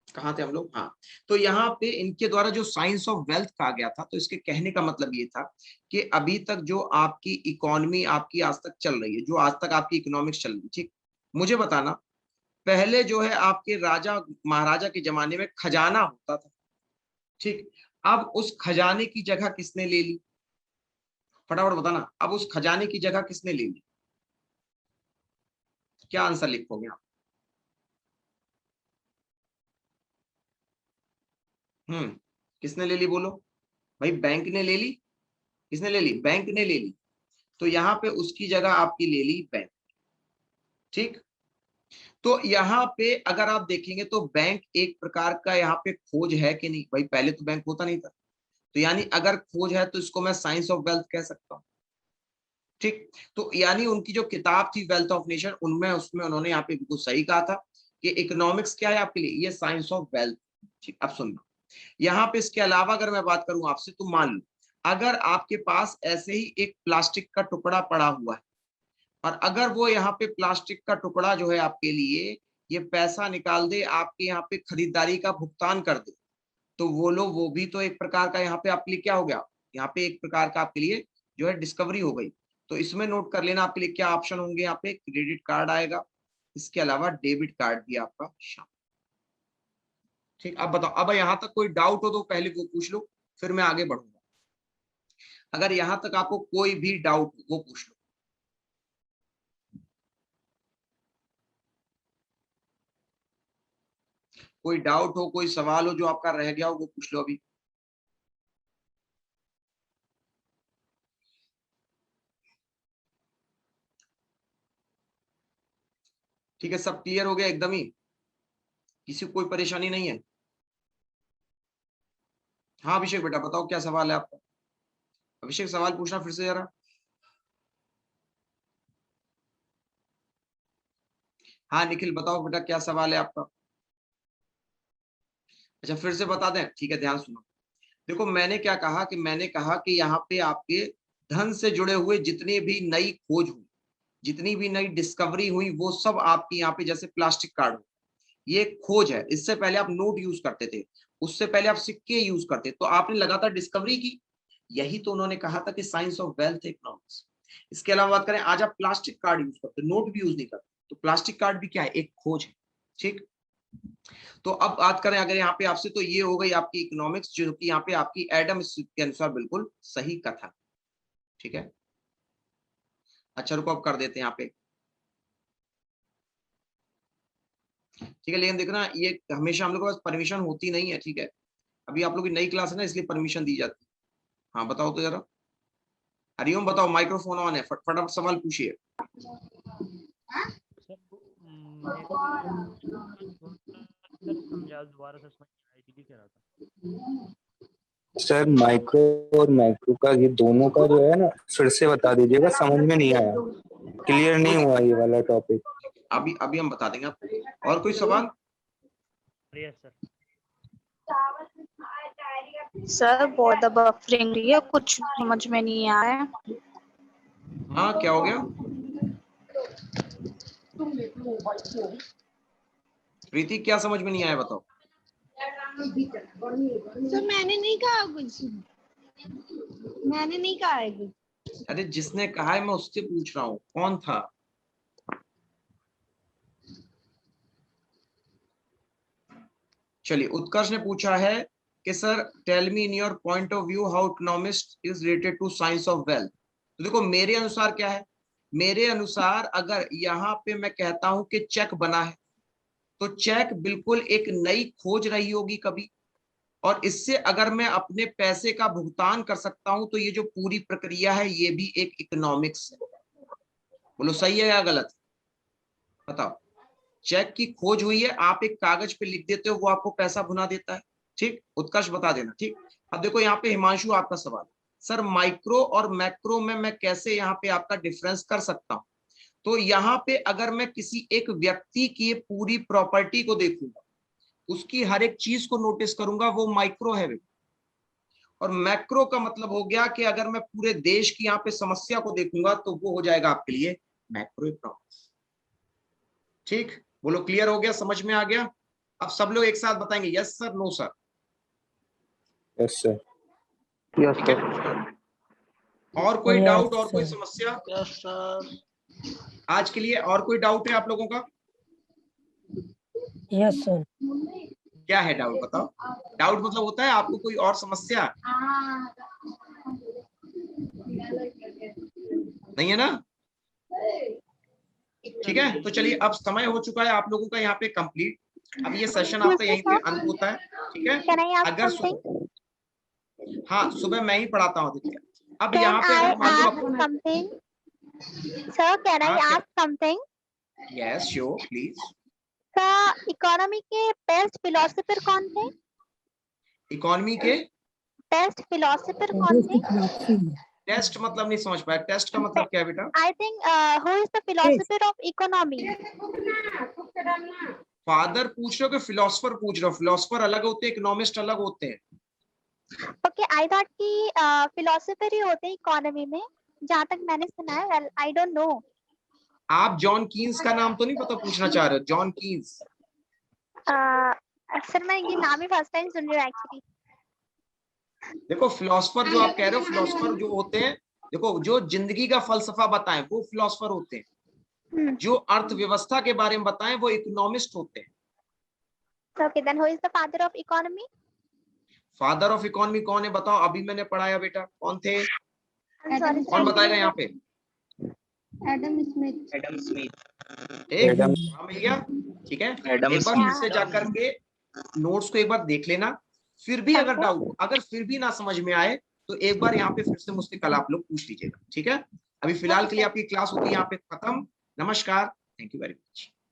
कहाँ थे हम लोग? हाँ, तो यहाँ पे इनके द्वारा जो साइंस ऑफ वेल्थ कहा गया था, तो इसके कहने का मतलब ये था कि अभी तक जो आपकी इकोनॉमी आपकी आज तक चल रही है, जो आज तक आपकी इकोनॉमिक्स चल रही है, ठीक, मुझे बताना पहले जो है आपके राजा महाराजा के जमाने में खजाना होता था, ठीक, अब उस खजाने की जगह किसने ले ली? फटाफट बताना, अब उस खजाने की जगह किसने ले ली? क्या आंसर लिखोगे आप? हम्म, किसने ले ली बोलो भाई? बैंक ने ले ली। किसने ले ली? बैंक ने ले ली। तो यहाँ पे उसकी जगह आपकी ले ली बैंक। ठीक, तो यहाँ पे अगर आप देखेंगे तो बैंक एक प्रकार का यहाँ पे खोज है कि नहीं भाई? पहले तो बैंक होता नहीं था, तो यानी अगर खोज है तो इसको मैं साइंस ऑफ वेल्थ कह सकता हूँ। ठीक, तो यानी उनकी जो किताब थी वेल्थ ऑफ नेशन, उनमें उसमें उन्होंने यहाँ पे बिल्कुल सही कहा था कि इकोनॉमिक्स क्या है आपके लिए? ये साइंस ऑफ वेल्थ। ठीक, अब सुनना, यहाँ पे इसके अलावा अगर मैं बात करूं आपसे, तो मान लो अगर आपके पास ऐसे ही एक प्लास्टिक का टुकड़ा पड़ा हुआ है, और अगर वो यहाँ पे प्लास्टिक का टुकड़ा जो है आपके लिए ये पैसा निकाल दे, आपके यहाँ पे खरीदारी का भुगतान कर दे, तो वो लोग, वो भी तो एक प्रकार का यहाँ पे आपके लिए क्या हो गया? यहाँ पे एक प्रकार का आपके लिए जो है डिस्कवरी हो गई। तो इसमें नोट कर लेना आपके लिए क्या ऑप्शन होंगे? यहाँ पे क्रेडिट कार्ड आएगा, इसके अलावा डेबिट कार्ड भी आपका शामिल। ठीक, अब बताओ, अब यहाँ तक कोई डाउट हो तो पहले वो पूछ लो, फिर मैं आगे बढ़ूंगा। अगर यहाँ तक आपको कोई भी डाउट हो वो पूछ लो। कोई डाउट हो, कोई सवाल हो जो आपका रह गया हो, वो पूछ लो अभी। ठीक है, सब क्लियर हो गया एकदम ही? किसी को कोई परेशानी नहीं है? हाँ अभिषेक बेटा बताओ क्या सवाल है आपका? अभिषेक सवाल पूछना फिर से जरा। हाँ निखिल बताओ बेटा क्या सवाल है आपका? अच्छा फिर से बता दें, ठीक है ध्यान सुनो। देखो मैंने क्या कहा कि मैंने कहा कि यहाँ पे आपके धन से जुड़े हुए जितनी भी नई खोज हुई, जितनी भी नई डिस्कवरी हुई, वो सब आपकी यहाँ पे, जैसे प्लास्टिक कार्ड हो, ये खोज है। इससे पहले आप नोट यूज करते थे, उससे पहले आप सिक्के यूज करते, तो आपने लगातार डिस्कवरी की। यही तो उन्होंने कहा था कि साइंस ऑफ वेल्थ इकोनॉमिक्स। इसके अलावा बात करें, आज आप प्लास्टिक कार्ड यूज करते, नोट भी यूज नहीं करते, तो प्लास्टिक कार्ड भी क्या है? एक खोज है। ठीक, तो अब बात करें अगर यहाँ पे आपसे, तो ये हो गई आपकी इकोनॉमिक्स, जो कि यहाँ पे आपकी एडम स्मिथ के अनुसार बिल्कुल सही कथन। ठीक है, अच्छा रुको अब कर देते हैं यहाँ पे। ठीक है, लेकिन देखना ये हमेशा हम लोग के पास परमिशन होती नहीं है। ठीक है, अभी आप लोग की नई क्लास है ना, इसलिए परमिशन दी जाती है। हाँ बताओ तो जरा, हरिओम बताओ, माइक्रोफोन ऑन है, फटाफट सवाल पूछिए। सर माइक्रो और मैक्रो का, ये दोनों का जो है ना, फिर से बता दीजिएगा, समझ में नहीं आया, क्लियर नहीं हुआ ये वाला टॉपिक। अभी अभी हम बता देंगे आपको। और कोई सवाल? सर बहुत बफरिंग रही है, कुछ समझ में नहीं आया। हाँ क्या हो गया? प्रीति क्या समझ में नहीं आया बताओ? तो मैंने नहीं कहा कुछ, मैंने नहीं कहा है कुछ। अरे जिसने कहा है मैं उससे पूछ रहा हूँ, कौन था? चलिए, उत्कर्ष ने पूछा है कि sir tell me in your point of view how economist is related to science of wealth. तो देखो मेरे अनुसार क्या है, मेरे अनुसार अगर यहाँ पे मैं कहता हूं कि चेक बना है, तो चेक बिल्कुल एक नई खोज रही होगी कभी, और इससे अगर मैं अपने पैसे का भुगतान कर सकता हूं, तो ये जो पूरी प्रक्रिया है ये भी एक इकोनॉमिक्स है। बोलो सही है या गलत? बताओ, चेक की खोज हुई है, आप एक कागज पे लिख देते हो, वो आपको पैसा भुना देता है। ठीक, उत्कर्ष बता देना। ठीक, अब देखो यहाँ पे हिमांशु आपका सवाल, सर माइक्रो और मैक्रो में मैं कैसे यहाँ पे आपका डिफरेंस कर सकता हूं? तो यहाँ पे अगर मैं किसी एक व्यक्ति की पूरी प्रॉपर्टी को देखूंगा, उसकी हर एक चीज को नोटिस करूंगा, वो माइक्रो है। और मैक्रो का मतलब हो गया कि अगर मैं पूरे देश की यहाँ पे समस्या को देखूंगा, तो वो हो जाएगा आपके लिए मैक्रो इकोनॉमिक्स। ठीक, बोलो क्लियर हो गया, समझ में आ गया? अब सब लोग एक साथ बताएंगे yes sir, no sir. Yes sir. Yes sir. और कोई डाउट और कोई समस्या? Yes sir. आज के लिए और कोई डाउट है आप लोगों का? Yes sir. क्या है डाउट बताओ? डाउट मतलब होता है आपको कोई और समस्या नहीं है ना? ठीक है, तो चलिए अब समय हो चुका है आप लोगों का यहाँ पे कंप्लीट। अब ये सेशन आपका यहीं पे अंत होता है। ठीक है, अगर हाँ, सुबह मैं ही पढ़ाता हूँ आदित्य। अब Can यहाँ पे I अगर मान लो ask something? Sir, can I हाँ, ask something? Yes sure please. Sir, economy के बेस्ट फिलोसोफर कौन थे? इकोनॉमी के बेस्ट फिलोसोफर कौन थे? टेस्ट मतलब नहीं समझ पाया, टेस्ट का मतलब क्या है बेटा? I think who is the philosopher of economy? Father पूछ रहे हो कि फिलोसफर पूछ रहे हो? फिलोसफर अलग होते हैं, इकोनॉमिस्ट अलग होते हैं। Okay, I thought कि philosopher ही होते हैं इकोनॉमी में, जहाँ तक मैंने सुना है। Well, I don't know. आप जॉन कीन्स का नाम तो नहीं पता पूछना चाह रहे हो? जॉन कीन्स, सर मैं ये नाम ही फर्स्ट टाइम सुन रही हूँ एक्चुअली। देखो फिलोसफर जो आप कह रहे हो, फिलोसफर जो होते हैं, देखो जो जिंदगी का फलसफा बताएं वो फिलोसफर होते हैं। जो अर्थव्यवस्था के बारे में बताएं वो इकोनॉमिस्ट होते हैं। Okay, then who is the father of economy? Father of economy कौन है बताओ? अभी मैंने पढ़ाया बेटा, कौन थे? I'm sorry, कौन sir. बताएगा यहाँ पे? Adam Smith. Adam Smith. एक एडम हाँ भैया, ठीक है। एडम एक बार स्मिथ। फिर से जाकर के नोट्स को एक बार देख लेना। फिर भी अगर डाउट, अगर फिर भी ना समझ में आए तो एक बार यहाँ पे फिर से मुझसे कल आप लोग पूछ लीजिएगा, ठीक है। अभी फिलहाल के लिए आपकी क्लास होती है यहाँ पे खत्म। नमस्कार, थैंक यू वेरी मच।